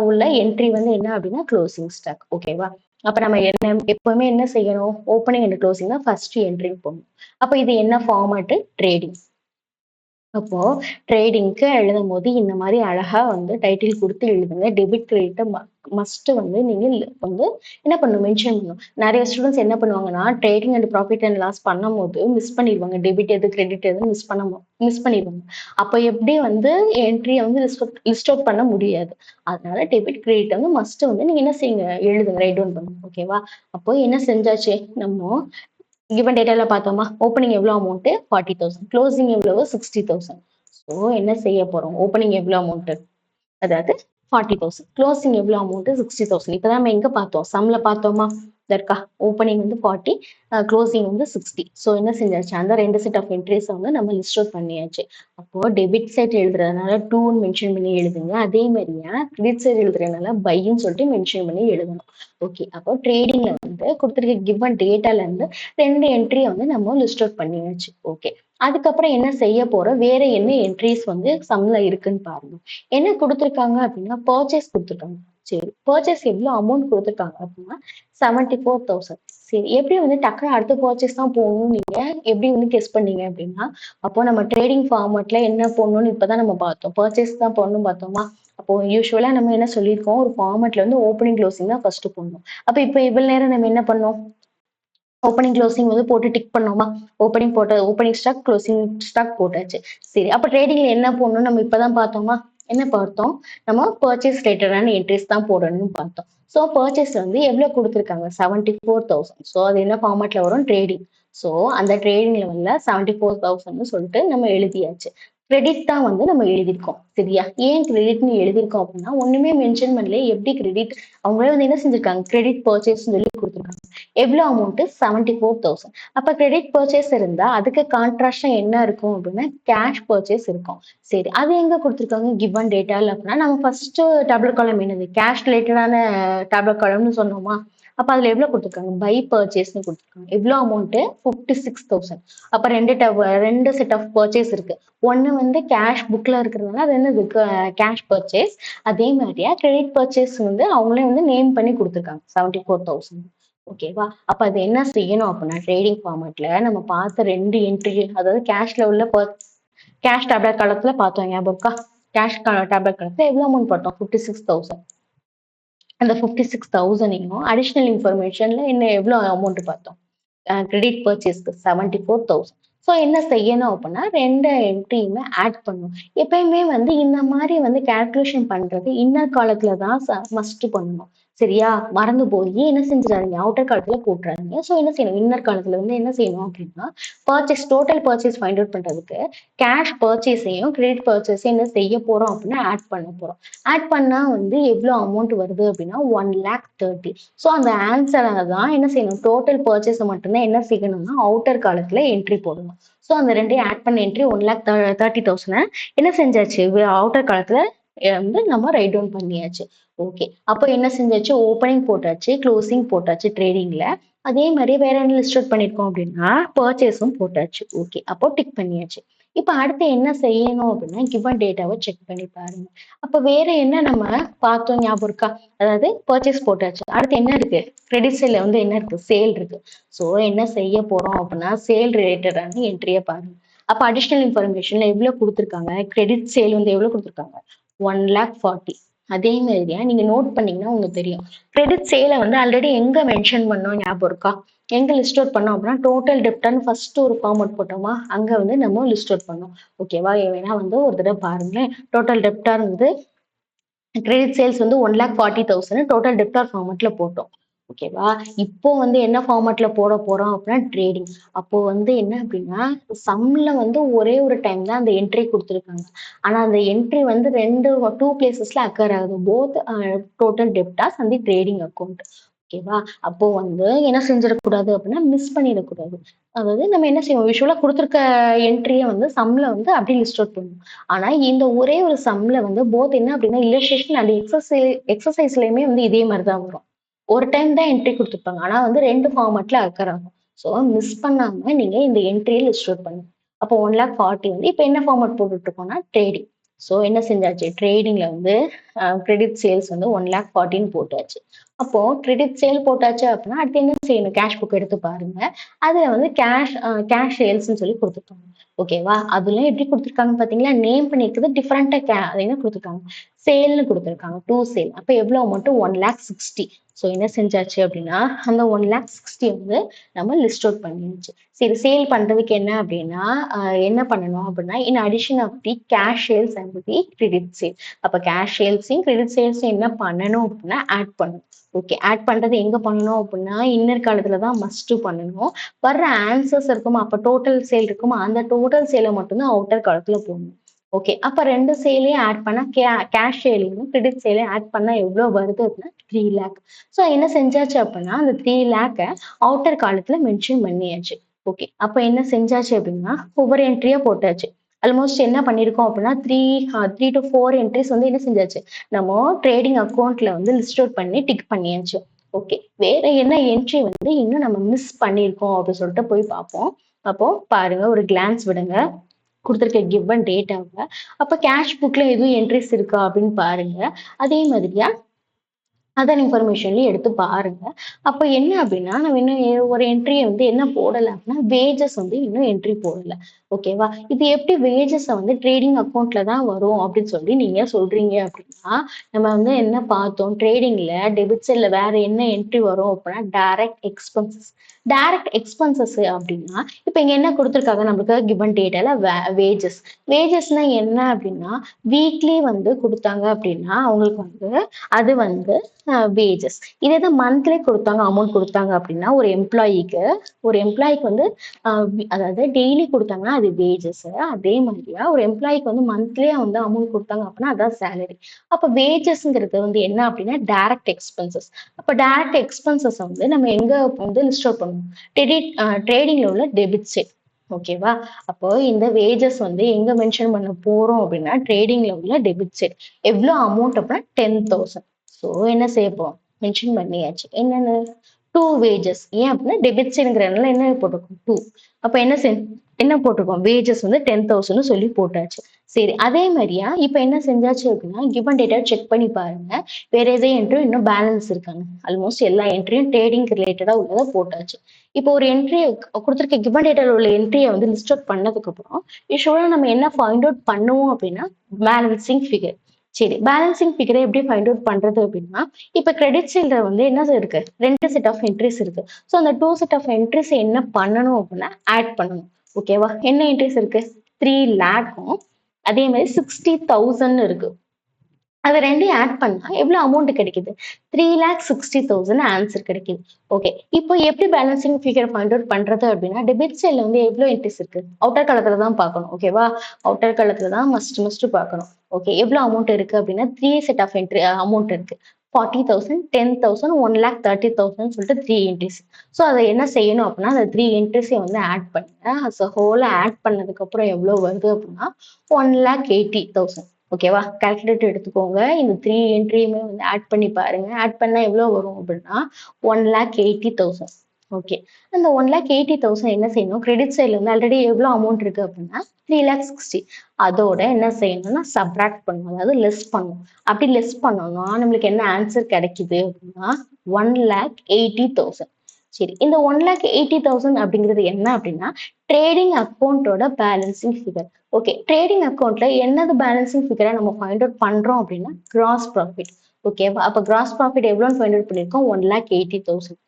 உள்ள என்ட்ரி வந்து என்ன அப்படின்னா, குளோசிங் ஸ்டாக். ஓகேவா? அப்ப நம்ம என்ன எப்பவுமே என்ன செய்யணும்? ஓப்பனிங் அண்ட் குளோசிங் தான் ஃபர்ஸ்ட் என்ட்ரி போடணும். அப்ப இது என்ன ஃபார்மேட்? ட்ரேடிங். அப்போ ட்ரேடிங்க்கு எழுதும்போது இந்த மாரி அழகா வந்து டைட்டில் குடுத்து எழுதுங்க. டெபிட் கிரெடிட்ட மஸ்ட் வந்து நீங்க வந்து என்ன பண்ணணும், மென்ஷன் பண்ணணும். நிறைய ஸ்டூடெண்ட்ஸ் என்ன பண்ணுவாங்கன்னா, trading and profit and loss பண்ணும்போது மிஸ் பண்ணிடுவாங்க. டெபிட் எது, கிரெடிட் எதுன்னு மிஸ் பண்ணிடுவாங்க. அப்ப எப்படி வந்து என்ட்ரிய வந்து லிஸ்ட் அவுட் பண்ண முடியாது. அதனால டெபிட், கிரெடிட் வந்து மஸ்ட் வந்து நீங்க என்ன செய்யுங்க, எழுதுங்க, ரைட் டவுன் பண்ணுங்க. ஓகேவா? அப்போ என்ன செஞ்சாச்சு நம்ம கிவன் டேட்டால பார்த்தோமா, ஓப்பனிங் எவ்வளோ அமௌண்ட் 40,000, க்ளோசிங் எவ்வளவு 60,000. ஸோ என்ன செய்ய போறோம், ஓப்பனிங் எவ்வளோ அமௌண்ட், அதாவது 40,000, க்ளோசிங் எவ்வளோ அமௌண்ட் 60,000. இப்பதான் நம்ம எங்க பார்த்தோம், சம்ல பார்த்தோமா, இதற்கா ஓப்பனிங் வந்து 40, க்ளோசிங் வந்து 60. ஸோ என்ன செஞ்சாச்சு, அந்த ரெண்டு செட் ஆஃப் என்ட்ரிஸ் வந்து நம்ம லிஸ்ட் அவுட் பண்ணியாச்சு. அப்போ டெபிட் சைட் எழுதுறதுனால 2 மென்ஷன் பண்ணி எழுதுங்க. அதே மாதிரியா கிரெடிட் சைட் எழுதுறதுனால பைன்னு சொல்லிட்டு மென்ஷன் பண்ணி எழுதணும். ஓகே, அப்போ ட்ரேடிங்ல வந்து கொடுத்துருக்க கிவன் டேட்டால இருந்து ரெண்டு என்ட்ரியை வந்து நம்ம லிஸ்ட் அவுட் பண்ணியாச்சு. ஓகே, அதுக்கப்புறம் என்ன செய்ய போறோம், வேற என்ன என்ட்ரிஸ் வந்து சம்ல இருக்குன்னு பாருங்க. என்ன கொடுத்துருக்காங்க அப்படின்னா, பர்ச்சேஸ் கொடுத்துருக்காங்க. சரி, பர்ச்சேஸ் எவ்வளவு அமௌண்ட் கொடுத்துருக்காங்க அப்படின்னா 74,000. சரி, எப்படி வந்து டக்குனு அடுத்த பர்ச்சேஸ் தான் போகணும், நீங்க எப்படி வந்து கெஸ் பண்ணீங்க அப்படின்னா, அப்போ நம்ம ட்ரேடிங் ஃபார்மட்ல என்ன போடணும்னு இப்பதான் நம்ம பார்த்தோம், பர்ச்சேஸ் தான் போடணும் பார்த்தோமா. அப்போ யூஸ்வலா நம்ம என்ன சொல்லியிருக்கோம், ஒரு ஃபார்மட்ல வந்து ஓப்பனிங் க்ளோசிங் தான் ஃபர்ஸ்ட் போடணும். அப்ப இப்ப இவ்வளவு நேரம் நம்ம என்ன பண்ணோம், ஓப்பனிங் க்ளோசிங் வந்து போட்டு டிக் பண்ணோமா, ஓப்பனிங் போட்ட ஓப்பனிங் ஸ்டாக், க்ளோசிங் ஸ்டாக் போட்டாச்சு. சரி, அப்ப ட்ரேடிங்ல என்ன போடணும் நம்ம இப்பதான் பார்த்தோமா, என்ன பார்த்தோம், நம்ம பர்ச்சேஸ் ரிலேட்டடான என்ட்ரிஸ் தான் போடணும்னு பார்த்தோம். ஸோ பர்ச்சேஸ் வந்து எவ்வளவு கொடுத்துருக்காங்க, 74,000. ஸோ அது என்ன ஃபார்மேட்ல வரும், ட்ரேடிங். ஸோ அந்த ட்ரேடிங் லெவல்ல 74,000 சொல்லிட்டு நம்ம எழுதியாச்சு. கிரெடிட் தான் வந்து நம்ம எழுதியிருக்கோம். சரியா, ஏன் கிரெடிட்னு எழுதியிருக்கோம் அப்படின்னா, ஒண்ணுமே மென்ஷன் பண்ணல, எப்படி கிரெடிட், அவங்களே வந்து என்ன செஞ்சிருக்காங்க, கிரெடிட் பர்ச்சேஸ் சொல்லி கொடுத்துருக்காங்க. எவ்வளவு அமௌண்ட் 74,000. அப்ப கிரெடிட் பர்ச்சேஸ் இருந்தா அதுக்கு கான்ட்ராஸ்டா என்ன இருக்கும் அப்படின்னா கேஷ் பர்ச்சேஸ் இருக்கும். சரி, அது எங்க கொடுத்துருக்காங்க, கிவன் டேட்டால அப்படின்னா நம்ம ஃபர்ஸ்ட் டேபிள் காலம் என்னது, கேஷ் ரிலேட்டடான டேபிள் காலம்னு சொன்னோமா. அப்ப அதுல எவ்வளவு கொடுத்துருக்காங்க, பை பர்ச்சேஸ்னு கொடுத்துருக்காங்க. எவ்வளவு அமௌண்ட் 56,000. அப்ப ரெண்டு செட் ஆஃப் பர்ச்சேஸ் இருக்கு. ஒன்னு வந்து கேஷ் புக்ல இருக்கிறதுனால அது என்னது, கேஷ் பர்ச்சேஸ். அதே மாதிரியா கிரெடிட் பர்ச்சேஸ் வந்து அவங்களே வந்து நேம் பண்ணி கொடுத்துருக்காங்க 74,000. ஓகேவா, அப்ப அது என்ன செய்யணும் அப்படின்னா, ட்ரேடிங் ஃபார்மேட்ல நம்ம பார்த்த ரெண்டு என்ட்ரி, அதாவது கேஷ்ல உள்ள கேஷ் டேப்லெட் காலத்துல பார்த்தோம், ஞாபகம் இருக்கா, கேஷ் டேப்லெட் காலத்துல எவ்வளவு அமௌண்ட் பார்த்தோம், 56,000. அந்த 56,000யும் அடிஷனல் இன்ஃபர்மேஷன்ல என்ன எவ்வளவு அமௌண்ட் பார்த்தோம், கிரெடிட் பர்ச்சேஸ்க்கு 74,000. ஸோ என்ன செய்யணும் அப்படின்னா, ரெண்டு என்ட்ரியுமே ஆட் பண்ணணும். எப்பயுமே வந்து இந்த மாதிரி வந்து கால்குலேஷன் பண்றது இன்னர் காலத்துல தான் மஸ்ட் பண்ணணும். சரியா, மறந்து போய் என்ன செஞ்சிடாதீங்க, அவுட்டர் காலத்துல போட்டுறாதீங்க. ஸோ என்ன செய்யணும், இன்னர் காலத்துல வந்து என்ன செய்யணும் அப்படின்னா, டோட்டல் பர்ச்சேஸ் ஃபைண்ட் அவுட் பண்றதுக்கு கேஷ் பர்ச்சேஸையும் கிரெடிட் பர்ச்சேஸையும் என்ன செய்ய போறோம் அப்படின்னா ஆட் பண்ண போறோம். ஆட் பண்ணா வந்து எவ்வளவு அமௌண்ட் வருது அப்படின்னா 1,30,000. ஸோ அந்த ஆன்சரை தான் என்ன செய்யணும், டோட்டல் பர்ச்சேஸ் மட்டும்தான் என்ன செய்யணும்னா அவுட்டர் காலத்துல என்ட்ரி போடணும். ஸோ அந்த ரெண்டையும் ஆட் பண்ண என்ட்ரி 1,30,000 என்ன செஞ்சாச்சு, அவுட்டர் காலத்துல வந்து நம்ம ரைட் டவுன் பண்ணியாச்சு. ஓகே, அப்போ என்ன செஞ்சாச்சு, ஓப்பனிங் போட்டாச்சு, க்ளோசிங் போட்டாச்சு ட்ரேடிங்ல. அதே மாதிரி வேற என்ன லிஸ்ட் அவுட் பண்ணிருக்கோம் அப்படின்னா பர்ச்சேஸும் போட்டாச்சு. ஓகே, அப்போ டிக் பண்ணியாச்சு. இப்ப அடுத்து என்ன செய்யணும் அப்படின்னா, கிவன் டேட்டாவை செக் பண்ணி பாருங்க. அப்ப வேற என்ன நம்ம பார்த்தோம், ஞாபகம் இருக்கா, அதாவது பர்ச்சேஸ் போட்டாச்சு, அடுத்து என்ன இருக்கு, கிரெடிட் சைட்ல வந்து என்ன இருக்கு, சேல் இருக்கு. ஸோ என்ன செய்ய போறோம் அப்படின்னா, சேல் ரிலேட்டடான என்ட்ரியை பாருங்க. அப்ப அடிஷனல் இன்ஃபர்மேஷன்ல எவ்வளவு கொடுத்துருக்காங்க, கிரெடிட் சேல் வந்து எவ்வளவு கொடுத்துருக்காங்க, 1,40,000. அதே மாதிரியா நீங்க நோட் பண்ணீங்கன்னா உங்களுக்கு தெரியும், கிரெடிட் சேலை வந்து ஆல்ரெடி எங்க மென்ஷன் பண்ணோம், ஞாபகம் இருக்கா, எங்க லிஸ்ட் அவுட் பண்ணோம் அப்படின்னா டோட்டல் டெப்ட்னு ஃபர்ஸ்ட் ஒரு ஃபார்மட் போட்டோமா, அங்க வந்து நம்ம லிஸ்ட் அவுட் பண்ணோம். ஓகேவா, வேணா வந்து ஒரு தடவை பாருங்களேன். டோட்டல் டெப்டார் வந்து கிரெடிட் சேல்ஸ் வந்து 1,40,000 டோட்டல் டெப்டார் ஃபார்மட்ல போட்டோம். ஓகேவா, இப்போ வந்து என்ன ஃபார்மட்ல போட போறோம் அப்படின்னா ட்ரேடிங். அப்போ வந்து என்ன அப்படின்னா, சம்ல வந்து ஒரே ஒரு டைம் தான் அந்த என்ட்ரி கொடுத்துருக்காங்க. ஆனா அந்த என்ட்ரி வந்து டூ பிளேசஸ்ல அக்கர் ஆகுது, both total debtors and trading account. ஓகேவா, அப்போ வந்து என்ன செஞ்சிடக்கூடாது அப்படின்னா மிஸ் பண்ணிடக்கூடாது. அதாவது நம்ம என்ன செய்வோம், யூஸ்வலா கொடுத்துருக்க என்ட்ரியை வந்து சம்ல வந்து அப்படியே லிஸ்ட் அவுட் பண்ணுவோம். ஆனா இந்த ஒரே ஒரு சம்ல வந்து போத் என்ன அப்படின்னா இல்லஸ்ட்ரேஷன் அண்ட் எக்ஸசைஸ்லயுமே வந்து இதே மாதிரி தான் வரும். ஒரு டைம் தான் என்ட்ரி கொடுத்துருப்பாங்க, ஆனா வந்து ரெண்டு ஃபார்மட்ல அக்கர் ஆகும். ஸோ மிஸ் பண்ணாம நீங்க இந்த என்ட்ரியை லிஸ்ட் அவுட் பண்ணுங்க. அப்போ 1,40,000 வந்து இப்போ என்ன ஃபார்மட் போட்டுட்டு இருக்கோம்னா ட்ரேடிங். ஸோ என்ன செஞ்சாச்சு, ட்ரேடிங்ல வந்து கிரெடிட் சேல்ஸ் வந்து 1,40,000 போட்டாச்சு. அப்போ கிரெடிட் சேல் போட்டாச்சு அப்படின்னா அடுத்து என்ன செய்யணும், கேஷ் புக் எடுத்து பாருங்க. அதுல வந்து கேஷ் சேல்ஸ்ன்னு சொல்லி கொடுத்துருக்காங்க. ஓகேவா, அதுல எப்படி கொடுத்துருக்காங்க பாத்தீங்களா, நேம் பண்ணிருக்கிறது டிஃபரெண்டா என்ன கொடுத்துருக்காங்க, சேல்னு கொடுத்துருக்காங்க, டூ சேல். அப்ப எவ்வளவு அமௌண்ட்? 1,60,000. ஸோ என்ன செஞ்சாச்சு அப்படின்னா அந்த 1,60,000 வந்து நம்ம லிஸ்ட் அவுட் பண்ணியாச்சு. சரி, சேல் பண்றதுக்கு என்ன அப்படின்னா என்ன பண்ணணும் அப்படின்னா in addition of the cash sales and the credit sale. அப்ப கேஷ் சேல்ஸையும் கிரெடிட் சேல்ஸையும் என்ன பண்ணணும் அப்படின்னா ஆட் பண்ணணும். ஓகே, ஆட் பண்றது எங்க பண்ணணும் அப்படின்னா இன்னர் காலத்துல தான் மஸ்ட் பண்ணணும். வர்ற ஆன்சர்ஸ் இருக்குமா, அப்ப டோட்டல் சேல் இருக்குமா, அந்த டோட்டல் சேலை மட்டும்தான் அவுட்டர் காலத்துல போடணும். ஓகே, அப்ப ரெண்டு சேலையும் ஆட் பண்ணா கேஷ் சேலையும் கிரெடிட் சேலையும் ஆட் பண்ணா எவ்வளவு வருது அப்படின்னா 3 லேக். ஸோ என்ன செஞ்சாச்சு அப்படின்னா அந்த 3 லேக்கை அவுட்டர் காலத்துல மென்ஷன் பண்ணியாச்சு. ஓகே, அப்ப என்ன செஞ்சாச்சு அப்படின்னா ஒவ்வொரு என்ட்ரியா போட்டாச்சு. ஆல்மோஸ்ட் என்ன பண்ணிருக்கோம் அப்படின்னா த்ரீ டு ஃபோர் என்ட்ரிஸ் வந்து என்ன செஞ்சாச்சு, நம்ம ட்ரேடிங் அக்கௌண்ட்ல வந்து லிஸ்ட் அவுட் பண்ணி டிக் பண்ணியாச்சு. ஓகே, வேற என்ன என்ட்ரி வந்து இன்னும் நம்ம மிஸ் பண்ணியிருக்கோம் அப்படின்னு சொல்லிட்டு போய் பார்ப்போம். அப்போ பாருங்க, ஒரு கிளான்ஸ் விடுங்க கொடுத்துருக்க கிவன் டேட்டாவை. அப்ப கேஷ் புக்ல எதுவும் என்ட்ரிஸ் இருக்கா அப்படின்னு பாருங்க. அதே மாதிரியா அதர் இன்ஃபர்மேஷன்லயும் எடுத்து பாருங்க. அப்ப என்ன அப்படின்னா நம்ம இன்னும் ஒரு என்ட்ரியை வந்து என்ன போடல அப்படின்னா வேஜஸ் வந்து இன்னும் என்ட்ரி போடல. ஓகேவா, இது எப்படி வேஜஸ் வந்து ட்ரேடிங் அக்கௌண்ட்ல தான் வரும் அப்படின்னு சொல்லி நீங்க சொல்றீங்க அப்படின்னா நம்ம வந்து என்ன பார்த்தோம், ட்ரேடிங்ல டெபிட் சைட்ல வேற என்ன என்ட்ரி வரும் அப்படின்னா டைரக்ட் எக்ஸ்பென்சஸ். டைரக்ட் எக்ஸ்பென்சஸ் அப்படின்னா இப்ப இங்க என்ன கொடுத்துருக்காங்க நம்மளுக்கு கிவன் டேட்டால வேஜஸ். வேஜஸ்னா என்ன அப்படின்னா வீக்லி வந்து கொடுத்தாங்க அப்படின்னா அவங்களுக்கு வந்து அது வந்து வேஜஸ். இதே தான் மந்த்லி கொடுத்தாங்க அமௌண்ட் கொடுத்தாங்க அப்படின்னா ஒரு எம்ப்ளாய்க்கு வந்து அதாவது டெய்லி கொடுத்தாங்கன்னா அது வேஜஸ். அதே மாதிரியா ஒரு எம்ப்ளாய்க்கு வந்து மந்த்லியா வந்து அமௌண்ட் கொடுத்தாங்க அப்படின்னா அதான் சேலரி. அப்ப வேஜஸ்ங்கிறது வந்து என்ன அப்படின்னா டைரக்ட் எக்ஸ்பென்சஸ். அப்ப டைரக்ட் எக்ஸ்பென்சஸ் வந்து நம்ம எங்க வந்து லிஸ்ட் அவுட் பண்ணணும், ட்ரேடிங்ல உள்ள டெபிட் சைட். ஓகேவா, அப்போ இந்த வேஜஸ் வந்து எங்க மென்ஷன் பண்ண போறோம் அப்படின்னா ட்ரேடிங்ல உள்ள டெபிட் சைட். எவ்வளவு அமௌண்ட் அப்படின்னா 10,000. ஸோ என்ன செய்ய போறோம், மென்ஷன் பண்ணியாச்சு என்னன்னு டூ வேஜஸ். ஏன் அப்படின்னா டெபிட் சைடுங்கிறதுனால என்ன போட்டிருக்கோம், டூ. அப்ப என்ன போட்டிருக்கோம், வேஜஸ் வந்து 10,000 சொல்லி போட்டாச்சு. சரி, அதே மாதிரியா இப்ப என்ன செஞ்சாச்சு அப்படின்னா கிவன் டேட்டா செக் பண்ணி பாருங்க, வேற எதையும் என்ட்ரி இன்னும் பேலன்ஸ் இருக்காங்க. ஆல்மோஸ்ட் எல்லா என்ட்ரியும் ட்ரேடிங் ரிலேட்டடா உள்ளதை போட்டாச்சு. இப்போ ஒரு என்ட்ரி கொடுத்துருக்க கிவன் டேட்டால உள்ள என்ட்ரியை வந்து லிஸ்ட் அவுட் பண்ணதுக்கு அப்புறம் யூஸ்வலா நம்ம என்ன ஃபைண்ட் அவுட் பண்ணுவோம் அப்படின்னா பேலன்சிங் ஃபிகர். சரி, பேலன்சிங் ஃபிகரை எப்படி ஃபைண்ட் அவுட் பண்றது அப்படின்னா இப்ப கிரெடிட் சைட்ல வந்து என்ன இருக்கு, ரெண்டு செட் ஆஃப் என்ட்ரிஸ் இருக்கு. ஸோ அந்த டூ செட் ஆஃப் என்ட்ரிஸ் என்ன பண்ணணும் அப்படின்னா ஆட் பண்ணணும். ஓகேவா, என்ன என்ட்ரிஸ் இருக்கு, 3 லேக்கும் அதே மாதிரி 60,000 இருக்கு. அது ரெண்டையும் ஆட் பண்ணா எவ்வளவு அமௌண்ட் கிடைக்குது, 3,60,000 ஆன்சர் கிடைக்குது. ஓகே, இப்போ எப்படி பேலன்சிங் ஃபிகர் ஃபைண்ட் அவுட் பண்றது அப்படின்னா டெபிட் சைட்ல வந்து எவ்வளவு என்ட்ரிஸ் இருக்கு, அவுட்டர் காலத்துல தான் பார்க்கணும். ஓகேவா, அவுட்டர் காலத்துல தான் மஸ்ட் பார்க்கணும். ஓகே, எவ்வளவு அமௌண்ட் இருக்கு அப்படின்னா 3 செட் ஆஃப் என்ட்ரி அமௌண்ட் இருக்கு. 40,000, 10,000, 1,30,000 சொல்லிட்டு 3 என்ட்ரிஸ். ஸோ அதை என்ன செய்யணும் அப்படின்னா அந்த 3 என்ட்ரிஸையும் வந்து ஆட் பண்ணுங்க. அஸ் அ ஹோல் ஆட் பண்ணதுக்கு அப்புறம் எவ்வளவு வருது அப்படின்னா 1,80,000. ஓகேவா, கால்குலேட்டர் எடுத்துக்கோங்க. இந்த 3 என்ட்ரியுமே வந்து ஆட் பண்ணி பாருங்க. ஆட் பண்ணா எவ்வளவு வரும் அப்படின்னா 1,80,000. ஓகே, அந்த 1,80,000 என்ன செய்யணும், கிரெடிட் சைட்ல வந்து ஆல்ரெடி எவ்வளவு அமௌண்ட் இருக்கு அப்படின்னா 3,60,000. அதோட என்ன செய்யணும்னா சப்ராக்ட் பண்ணணும், அதாவது லெஸ் பண்ணணும். அப்படி லெஸ் பண்ணோம்னா நம்மளுக்கு என்ன ஆன்சர் கிடைக்குது அப்படின்னா 1,80,000. சரி, இந்த 1,80,000 அப்படிங்கிறது என்ன அப்படின்னா ட்ரேடிங் அக்கௌண்டோட பேலன்சிங் ஃபிகர். ஓகே, ட்ரேடிங் அக்கௌண்ட்ல என்னது பேலன்சிங் ஃபிகரை நம்ம ஃபைண்ட் அவுட் பண்றோம் அப்படின்னா கிராஸ் ப்ராஃபிட். ஓகேவா, அப்ப கிராஸ் ப்ராஃபிட் எவ்வளோன்னு ஃபைண்ட் அவுட் பண்ணிருக்கோம், 1,80,000.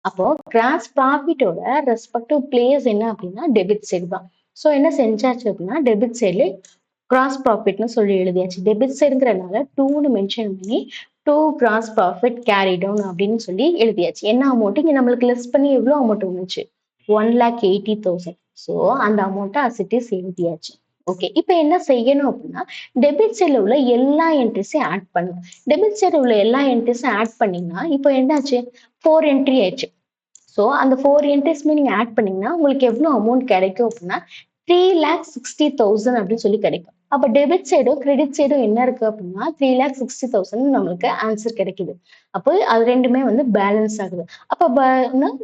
அப்போ கிராஸ் ப்ராஃபிட்டோட ரெஸ்பெக்டிவ் பிளேஸ் என்ன அப்படின்னா டெபிட் சைடு தான். ஸோ என்ன செஞ்சாச்சு அப்படின்னா டெபிட் சைட்ல கிராஸ் ப்ராஃபிட்னு சொல்லி எழுதியாச்சு. டெபிட் சைடுங்கிறதுனால 2ன்னு மென்ஷன் பண்ணி 2 கிராஸ் ப்ராஃபிட் கேரி டவுன் அப்படின்னு சொல்லி எழுதியாச்சு. என்ன அமௌண்ட் இங்க நம்மளுக்கு லெஸ் பண்ணி எவ்வளவு அமௌண்ட் வந்துச்சு, 1,80,000. ஸோ அந்த அமௌண்ட்டை அசிட்டிஸ் எழுதியாச்சு. ஓகே, இப்போ என்ன செய்யணும் அப்படின்னா டெபிட் சைடில் உள்ள எல்லா என்ட்ரிஸையும் ஆட் பண்ணணும். டெபிட் சைடில் உள்ள எல்லா என்ட்ரிஸையும் ஆட் பண்ணீங்கன்னா இப்போ என்னாச்சு, 4 என்ட்ரி ஆயிடுச்சு. ஸோ அந்த 4 என்ட்ரிஸ்மே நீங்க ஆட் பண்ணீங்கன்னா உங்களுக்கு எவ்வளவு அமௌண்ட் கிடைக்கும் அப்படின்னா 3,60,000 அப்படின்னு சொல்லி கிடைக்கும். அப்ப டெபிட் சைடும் கிரெடிட் சைடும் என்ன இருக்கு அப்படின்னா 3,60,000 நம்மளுக்கு ஆன்சர் கிடைக்குது. அப்போ அது ரெண்டுமே வந்து பேலன்ஸ் ஆகுது. அப்ப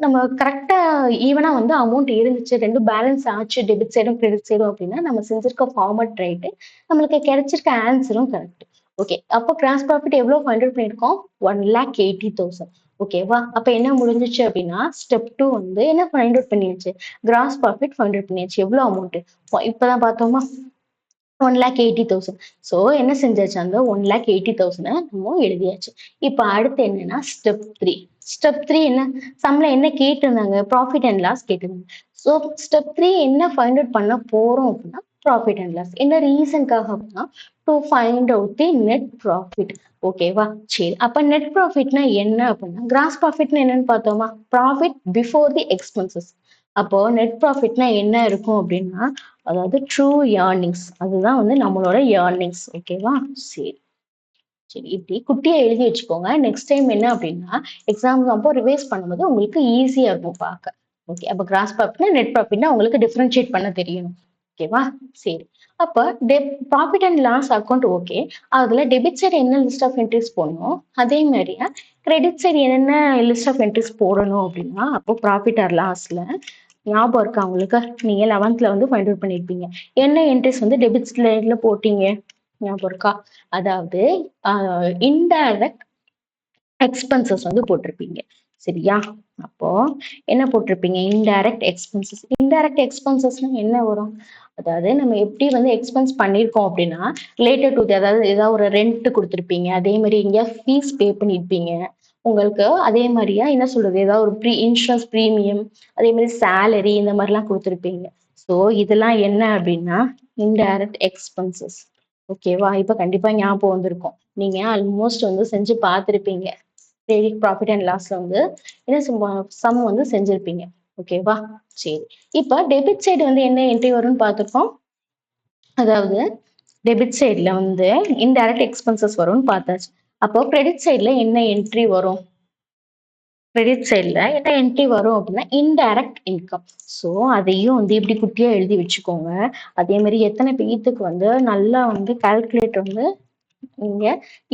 நம்ம கரெக்டா ஈவனா வந்து அமௌண்ட் இருந்துச்சு, ரெண்டும் பேலன்ஸ் ஆச்சு டெபிட் சைடும் கிரெடிட் சைடும் அப்படின்னா நம்ம செஞ்சிருக்க ஃபார்மட் ரைட்டு, நம்மளுக்கு கிடைச்சிருக்க ஆன்சரும் கரெக்ட். ஓகே, அப்போ கிராஸ் ப்ராஃபிட் எவ்வளவு ஃபைண்ட் அவுட் பண்ணிருக்கோம், 1,80,000. ஓகேவா, அப்ப என்ன முடிஞ்சிச்சு அப்படின்னா ஸ்டெப் 2 வந்து என்ன ஃபைண்ட் அவுட் பண்ணியாச்சு, கிராஸ் ப்ராஃபிட் ஃபைண்ட் அவுட் பண்ணியாச்சு. எவ்வளவு அமௌண்ட் இப்பதான் பார்த்தோமா 1,80,000. ஸோ என்ன செஞ்சாச்சு, அந்த 1,80,000 நம்ம எழுதியாச்சு. இப்ப அடுத்து என்னன்னா ஸ்டெப் 3. ஸ்டெப் 3 என்ன, சம்ல என்ன கேட்டிருந்தாங்க? ப்ராஃபிட் அண்ட் லாஸ் கேட்டிருந்தாங்க. ஸோ ஸ்டெப் 3 என்ன ஃபைண்ட் அவுட் பண்ண போறோம் அப்படின்னா, ப்ராஃபிட் அண்ட் லாஸ். என்ன ரீசன்க்காக அப்படின்னா, to find out the net profit. ஓகேவா? சரி. அப்ப நெட் ப்ராஃபிட்னா என்ன அப்படின்னா, கிராஸ் ப்ராஃபிட்னா என்னன்னு பார்த்தோமா? Profit before the expenses. அப்போ நெட் ப்ராஃபிட்னா என்ன இருக்கும் அப்படின்னா, அதாவது ட்ரூ ஏர்னிங்ஸ். அதுதான் வந்து நம்மளோட ஏர்னிங்ஸ். ஓகேவா? சரி. சரி. இப்படி குட்டியா எழுதி வச்சுக்கோங்க. நெக்ஸ்ட் டைம் என்ன அப்படின்னா, எக்ஸாம் அப்போ ரிவைஸ் பண்ணும்போது உங்களுக்கு ஈஸியா இருக்கும் பார்க்க. ஓகே. அப்ப கிராஸ் ப்ராஃபிட்னா, நெட் ப்ராஃபிட்னா உங்களுக்கு டிஃபரன்ஷியேட் பண்ண தெரியணும். ஓகேவா? சரி. அப்ப profit and loss account okay. அதுல டெபிட் சைடு என்ன லிஸ்ட் ஆஃப் என்ட்ரிஸ் போடணும், அதே மாதிரியா கிரெடிட் சைடு என்னென்ன லிஸ்ட் ஆஃப் என்ட்ரிஸ் போடணும் அப்படின்னா, அப்போ ப்ராஃபிட் ஆர் லாஸ்ல ஞாபகம் இருக்கா உங்களுக்கு? நீங்க 11th வந்து ஃபைண்ட் அவுட் பண்ணியிருப்பீங்க. என்ன என்ட்ரிஸ் வந்து டெபிட் சைடுல போட்டீங்க? ஞாபகம் இருக்கா? அதாவது இன்டைரக்ட் எக்ஸ்பென்சஸ் வந்து போட்டிருப்பீங்க. சரியா? அப்போ என்ன போட்டிருப்பீங்க? Indirect expenses. இன்டைரக்ட் எக்ஸ்பென்சஸ்னா என்ன வரும்? அதாவது நம்ம எப்படி வந்து எக்ஸ்பென்ஸ் பண்ணியிருக்கோம் அப்படின்னா, ரிலேட்டட் டு அதாவது ஏதாவது ஒரு ரெண்ட் குடுத்திருப்பீங்க. அதே மாரி எங்கேயா ஃபீஸ் பே பண்ணியிருப்பீங்க. உங்களுக்கு அதே மாரியா என்ன சொல்றது? ஏதாவது ஒரு இன்சூரன்ஸ் பிரீமியம், அதே மாரி சேலரி இந்த மாரிலாம் குடுத்திருப்பீங்க. ஸோ இதெல்லாம் என்ன அப்படின்னா, இன்டைரக்ட் எக்ஸ்பென்சஸ். ஓகேவா? இப்ப கண்டிப்பா ஞாபகம் வந்திருக்கும். நீங்க ஆல்மோஸ்ட் வந்து செஞ்சு பார்த்திருப்பீங்க. கிரெடிட் ப்ராஃபிட் அண்ட் லாஸ்ல வந்து என்ன சம் வந்து செஞ்சிருப்பீங்க. ஓகேவா? சரி. இப்ப டெபிட் சைடு வந்து என்ன என்ட்ரி வரும்னு பார்த்திருக்கோம். அதாவது டெபிட் சைடுல வந்து இன்டைரக்ட் எக்ஸ்பென்சஸ் வரும்னு பார்த்தாச்சு. அப்போ கிரெடிட் சைடுல என்ன என்ட்ரி வரும்? கிரெடிட் சைடுல என்ன என்ட்ரி வரும் அப்படின்னா, இன்டைரக்ட் இன்கம். ஸோ அதையும் வந்து இப்படி குட்டியா எழுதி வச்சுக்கோங்க. அதே மாரி எத்தனை பேத்துக்கு வந்து நல்லா வந்து கால்குலேட்டர் வந்து நீங்க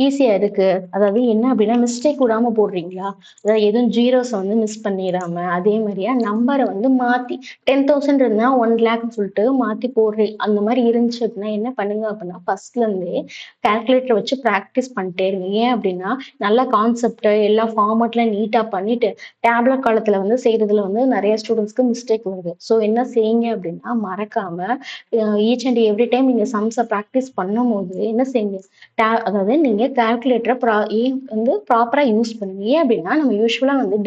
ஈஸியா இருக்கு. அதாவது என்ன அப்படின்னா, மிஸ்டேக் விடாம போடுறீங்களா? அதாவது எதுவும் ஜீரோஸ வந்து மிஸ் பண்ணிறாம, அதே மாரியா நம்பர வந்து மாத்தி 10,000 இருந்தா 1,00,000ன்னு சொல்லிட்டு மாத்தி போடுறீங்க. அந்த மாரி இருந்துச்சு அப்படின்னா, என்ன பண்ணுங்க அப்படின்னா, ஃபர்ஸ்ட்ல இருந்தே கால்குலேட்டர் வச்சு பிராக்டிஸ் பண்ணிட்டே இருங்க. ஏன் அப்படின்னா, நல்ல கான்செப்ட் எல்லா ஃபார்மட்லாம் நீட்டா பண்ணிட்டு, டேப்லெட் காலத்துல வந்து செய்றதுல வந்து நெறைய ஸ்டூடண்ட்ஸ்க்கு மிஸ்டேக் வருது. ஸோ என்ன செய்யுங்க அப்படின்னா, மறக்காம ஈச் அண்ட் எவ்ரி டைம் நீங்க சம்ஸ பிராக்டிஸ் பண்ணும்போது என்ன செய்யுங்க, அதாவது நீங்க கால்குலேட்டர ஏன் வந்து ப்ராப்பரா யூஸ் பண்ணுங்க. ஏன் அப்படின்னா, நம்ம யூசுவலா வந்து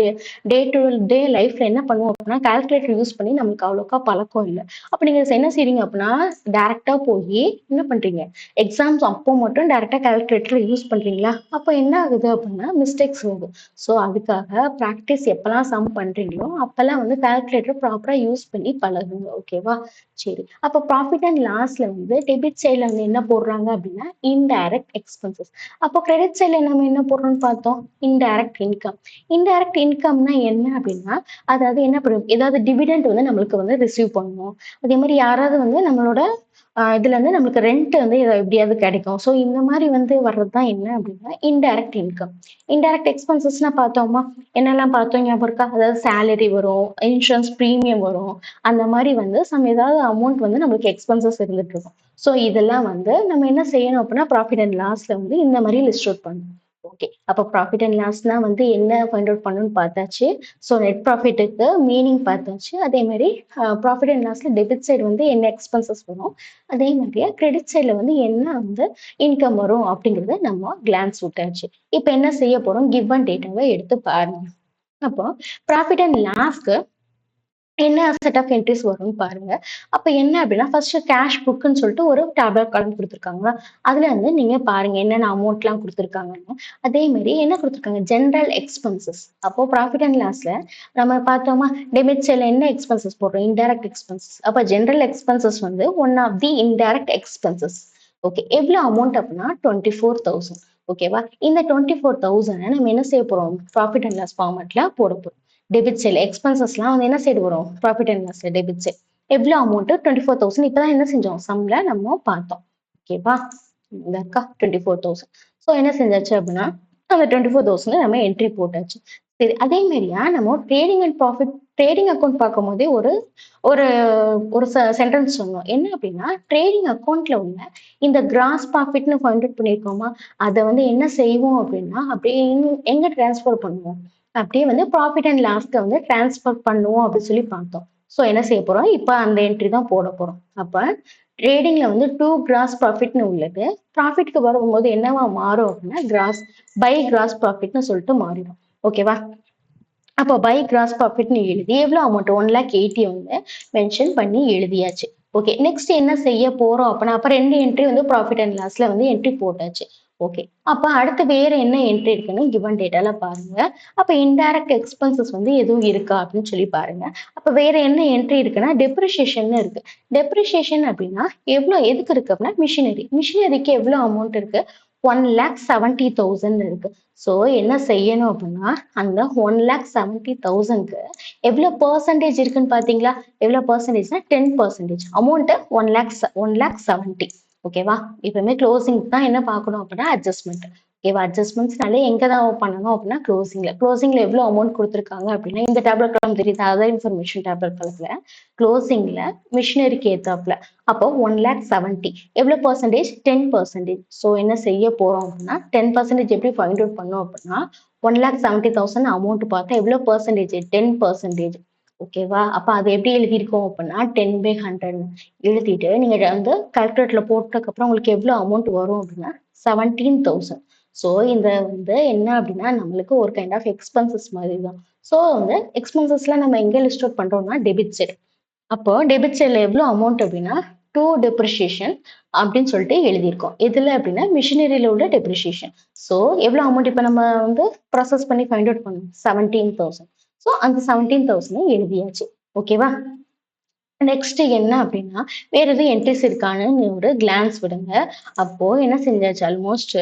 டே டு டே லைஃப்ல என்ன பண்ணுவோம் அப்படின்னா, கால்குலேட்டர் யூஸ் பண்ணி நம்மளுக்கு அவ்வளோக்கா பழக்கம் இல்ல. அப்ப நீங்க என்ன செய்றீங்க அப்படின்னா, டைரக்ட்டா போயி என்ன பண்றீங்க, எக்ஸாம்ஸ் அப்போ மட்டும் டைரக்ட்டா கால்குலேட்டர் யூஸ் பண்றீங்களா? அப்ப என்ன ஆகுது அப்படின்னா, மிஸ்டேக்ஸ் வருது. ஸோ அதுக்காக பிராக்டிஸ் எப்பலாம் சம் பண்றீங்களோ, அப்பலாம் வந்து கால்குலேட்டர் ப்ராப்பரா யூஸ் பண்ணி பழகுங்க. ஓகேவா? சரி. அப்ப ப்ராஃபிட் அண்ட் லாஸ்ல வந்து டெபிட் சைட்ல வந்து என்ன போடுறாங்க அப்படின்னா, இன்டைரக்ட் எக்ஸ்பென்சஸ். அப்போ கிரெடிட் சைட்ல நம்ம என்ன போடுறோம்னு பார்த்தோம்? Indirect income. இன்டைரக்ட் இன்கம்னா என்ன அப்படின்னா, அதாவது என்ன பண்ணும், ஏதாவது டிவிடெண்ட் வந்து நம்மளுக்கு வந்து ரிசீவ் பண்ணுவோம். அதே மாரி யாராவது வந்து நம்மளோட இதுல இருந்து நம்மளுக்கு ரெண்ட் வந்து எப்படியாவது கிடைக்கும். ஸோ இந்த மாரி வந்து வர்றது தான் என்ன அப்படின்னா, இன்டைரக்ட் இன்கம். இன்டைரக்ட் எக்ஸ்பென்சஸ்னா பார்த்தோமா? என்னெல்லாம் பார்த்தோம் ஞாபகம் இருக்கா? அதாவது சேலரி வரும், இன்சூரன்ஸ் பிரீமியம் வரும். அந்த மாரி வந்து ஏதாவது அமௌண்ட் வந்து நம்மளுக்கு எக்ஸ்பென்சஸ் இருந்துட்டு இருக்கும். ஸோ இதெல்லாம் வந்து நம்ம என்ன செய்யணும் அப்படின்னா, ப்ராஃபிட் அண்ட் லாஸ்ல வந்து இந்த மாரி லிஸ்ட் அவுட் பண்ணணும். ஓகே. அப்ப ப்ராஃபிட் அண்ட் லாஸ்னா வந்து என்ன ஃபைண்ட் அவுட் பண்ணணும்னு பார்த்தாச்சு. ஸோ நெட் ப்ராஃபிட்டுக்கு மீனிங் பார்த்தாச்சு. அதே மாரி ப்ராஃபிட் அண்ட் லாஸ்ல டெபிட் சைடு வந்து என்ன எக்ஸ்பென்சஸ் வரும். அதே மாதிரியே கிரெடிட் சைடுல வந்து என்ன வந்து இன்கம் வரும் அப்படிங்கிறத நம்ம கிளான்ஸ் விட்டாச்சு. இப்ப என்ன செய்ய போறோம்? கிவன் டேட்டாவ எடுத்து பாருங்க. அப்போ ப்ராஃபிட் அண்ட் லாஸ்க்கு என்ன செட் ஆஃப் என்ட்ரிஸ் வரும்னு பாருங்க. அப்ப என்ன அப்படின்னா, ஃபர்ஸ்ட் கேஷ் புக்ன்னு சொல்லிட்டு ஒரு டேப்லெட் காலம் குடுத்துருக்காங்களா? அதுல வந்து நீங்க பாருங்க என்னென்ன அமௌண்ட்லாம் குடுத்துருக்காங்கன்னு. அதே மாரி என்ன குடுத்துருக்காங்க? General expenses. அப்போ ப்ராஃபிட் அண்ட் லாஸ்ல நம்ம பார்த்தோமா, டெபிட் சைட்ல என்ன எக்ஸ்பென்சஸ் போடுறோம்? Indirect expenses. அப்ப ஜெனரல் எக்ஸ்பென்சஸ் வந்து one of the indirect expenses. Okay. எவ்வளோ அமௌண்ட் அப்படின்னா 24,000. ஓகேவா? இந்த 24,000 நம்ம என்ன செய்ய போறோம்? ப்ராஃபிட் அண்ட் லாஸ் ஃபார்மட்ல போட போறோம். டெபிட் சைட்ல எக்ஸ்பென்சஸ்லாம் வந்து என்ன சைடு வரும்? ப்ராஃபிட் அண்ட் லாஸ்ல டெபிட் சைட். எவ்வளோ அமௌண்ட்? 24,000. இப்பதான் என்ன செஞ்சோம்? சம்ல நம்ம பார்த்தோம். ஓகேவா? இந்த இருக்கா 24,000. ஸோ என்ன செஞ்சாச்சு அப்படின்னா, அந்த 24,000 நம்ம என்ட்ரி போட்டாச்சு. சரி. அதே மாரியா நம்ம trading and profit trading account பார்க்கும்போதே ஒரு ஒரு ஒரு சென்டென்ஸ் சொன்னோம். என்ன அப்படின்னா, ட்ரேடிங் அக்கவுண்ட்ல உள்ள இந்த கிராஸ் ப்ராஃபிட்ன்னு ஃபைண்ட் அவுட் பண்ணியிருக்கோமா, அத வந்து என்ன செய்வோம் அப்படின்னா, அப்படியே எங்க ட்ரான்ஸ்ஃபர் பண்ணுவோம்? அப்படியே வந்து ப்ராஃபிட் அண்ட் லாஸ்க்கு வந்து ட்ரான்ஸ்ஃபர் பண்ணுவோம் அப்படின்னு சொல்லி பார்த்தோம். ஸோ என்ன செய்ய போறோம்? இப்ப அந்த என்ட்ரி தான் போட போறோம். அப்ப ட்ரேடிங்ல வந்து 2 கிராஸ் ப்ராஃபிட்ன்னு உள்ளது. ப்ராஃபிட்க்கு வரும்போது என்னவா மாறும் அப்படின்னா, பை கிராஸ் ப்ராஃபிட்ன்னு சொல்லிட்டு மாறிடும். ஓகேவா? அப்போ பை கிராஸ் ப்ராஃபிட்ன்னு எழுதி எவ்வளோ அமௌண்ட் 1,80,000 வந்து மென்ஷன் பண்ணி எழுதியாச்சு. ஓகே. நெக்ஸ்ட் என்ன செய்ய போறோம் அப்படின்னா, அப்ப 2 என்ட்ரி வந்து ப்ராஃபிட் அண்ட் லாஸ்ல வந்து என்ட்ரி போட்டாச்சு. ஓகே. அப்ப அடுத்து வேற என்ன என்ட்ரி இருக்குன்னு கிவன் டேட்டால பாருங்க. அப்ப இன்டைரக்ட் எக்ஸ்பென்சஸ் வந்து எதுவும் இருக்கா அப்படின்னு சொல்லி பாருங்க. அப்ப வேற என்ன என்ட்ரி இருக்குன்னா, டெப்ரிசியேஷன் இருக்கு. டெப்ரிசியேஷன் அப்படின்னா எதுக்கு இருக்கு அப்படின்னா, மிஷினரிக்கு எவ்வளோ அமௌண்ட் இருக்கு? 1,70,000 இருக்கு. ஸோ என்ன செய்யணும் அப்படின்னா, அந்த 1,70,000க்கு எவ்வளோ பெர்சன்டேஜ் இருக்குன்னு பார்த்தீங்களா? எவ்வளோ பெர்சன்டேஜ்னா 10%. அமௌண்ட் 1,70,000. ஓகேவா? எப்பவுமே க்ளோசிங்க்கு தான் என்ன பார்க்கணும் அப்படின்னா அட்ஜஸ்ட்மெண்ட். ஓகேவா? அட்ஜஸ்ட்மெண்ட்ஸ்னாலே எங்க தான் பண்ணணும் அப்படின்னா க்ளோசிங்ல. க்ளோசிங்ல எவ்வளோ அமௌண்ட் குடுத்துருக்காங்க அப்படின்னா, இந்த டேப்லெட் காலம் தெரியுது. அதர் இன்ஃபர்மேஷன் டேப்லெட் காலத்துல க்ளோசிங்ல மிஷினரிக்கு ஏத்தாப்புல. அப்போ 1,70,000 எவ்வளோ பெர்சன்டேஜ்? 10%. ஸோ என்ன செய்ய போறோம் அப்படின்னா, 10% எப்படி ஃபைண்ட் அவுட் பண்ணோம் அப்படின்னா, 1,70,000 அமௌண்ட் பார்த்தா எவ்வளோ பெர்சன்டேஜ்? 10%. ஓகேவா? அப்ப அது எப்படி எழுதியிருக்கோம் அப்படின்னா, 10/100 எழுதிட்டு நீங்க வந்து கால்குலேட்டர்ல போட்டதுக்கப்புறம் உங்களுக்கு எவ்வளோ அமௌண்ட் வரும் அப்படின்னா, 17,000. ஸோ இந்த வந்து என்ன அப்படின்னா, நம்மளுக்கு ஒரு கைண்ட் ஆஃப் எக்ஸ்பென்சஸ் மாதிரி தான். ஸோ வந்து எக்ஸ்பென்சஸ்லாம் நம்ம எங்க லிஸ்ட் அவுட் பண்றோம்னா, டெபிட் சைட். அப்போ டெபிட் சைட்ல எவ்வளோ அமௌண்ட் அப்படின்னா, டூ டெப்ரிசியேஷன் அப்படின்னு சொல்லிட்டு எழுதியிருக்கோம். எதுல அப்படின்னா, மிஷினரியில உள்ள டெப்ரிசியேஷன். ஸோ எவ்வளோ அமௌண்ட் இப்போ நம்ம வந்து ப்ராசஸ் பண்ணி ஃபைண்ட் அவுட் பண்ணணும்? 17,000. ஸோ அந்த 17,000 எழுதியாச்சு. ஓகேவா? நெக்ஸ்ட் என்ன அப்படின்னா, வேற எதுவும் என்ட்ரிஸ் இருக்கான்னு ஒரு கிளான்ஸ் விடுங்க. அப்போ என்ன செஞ்சாச்சு? ஆல்மோஸ்ட்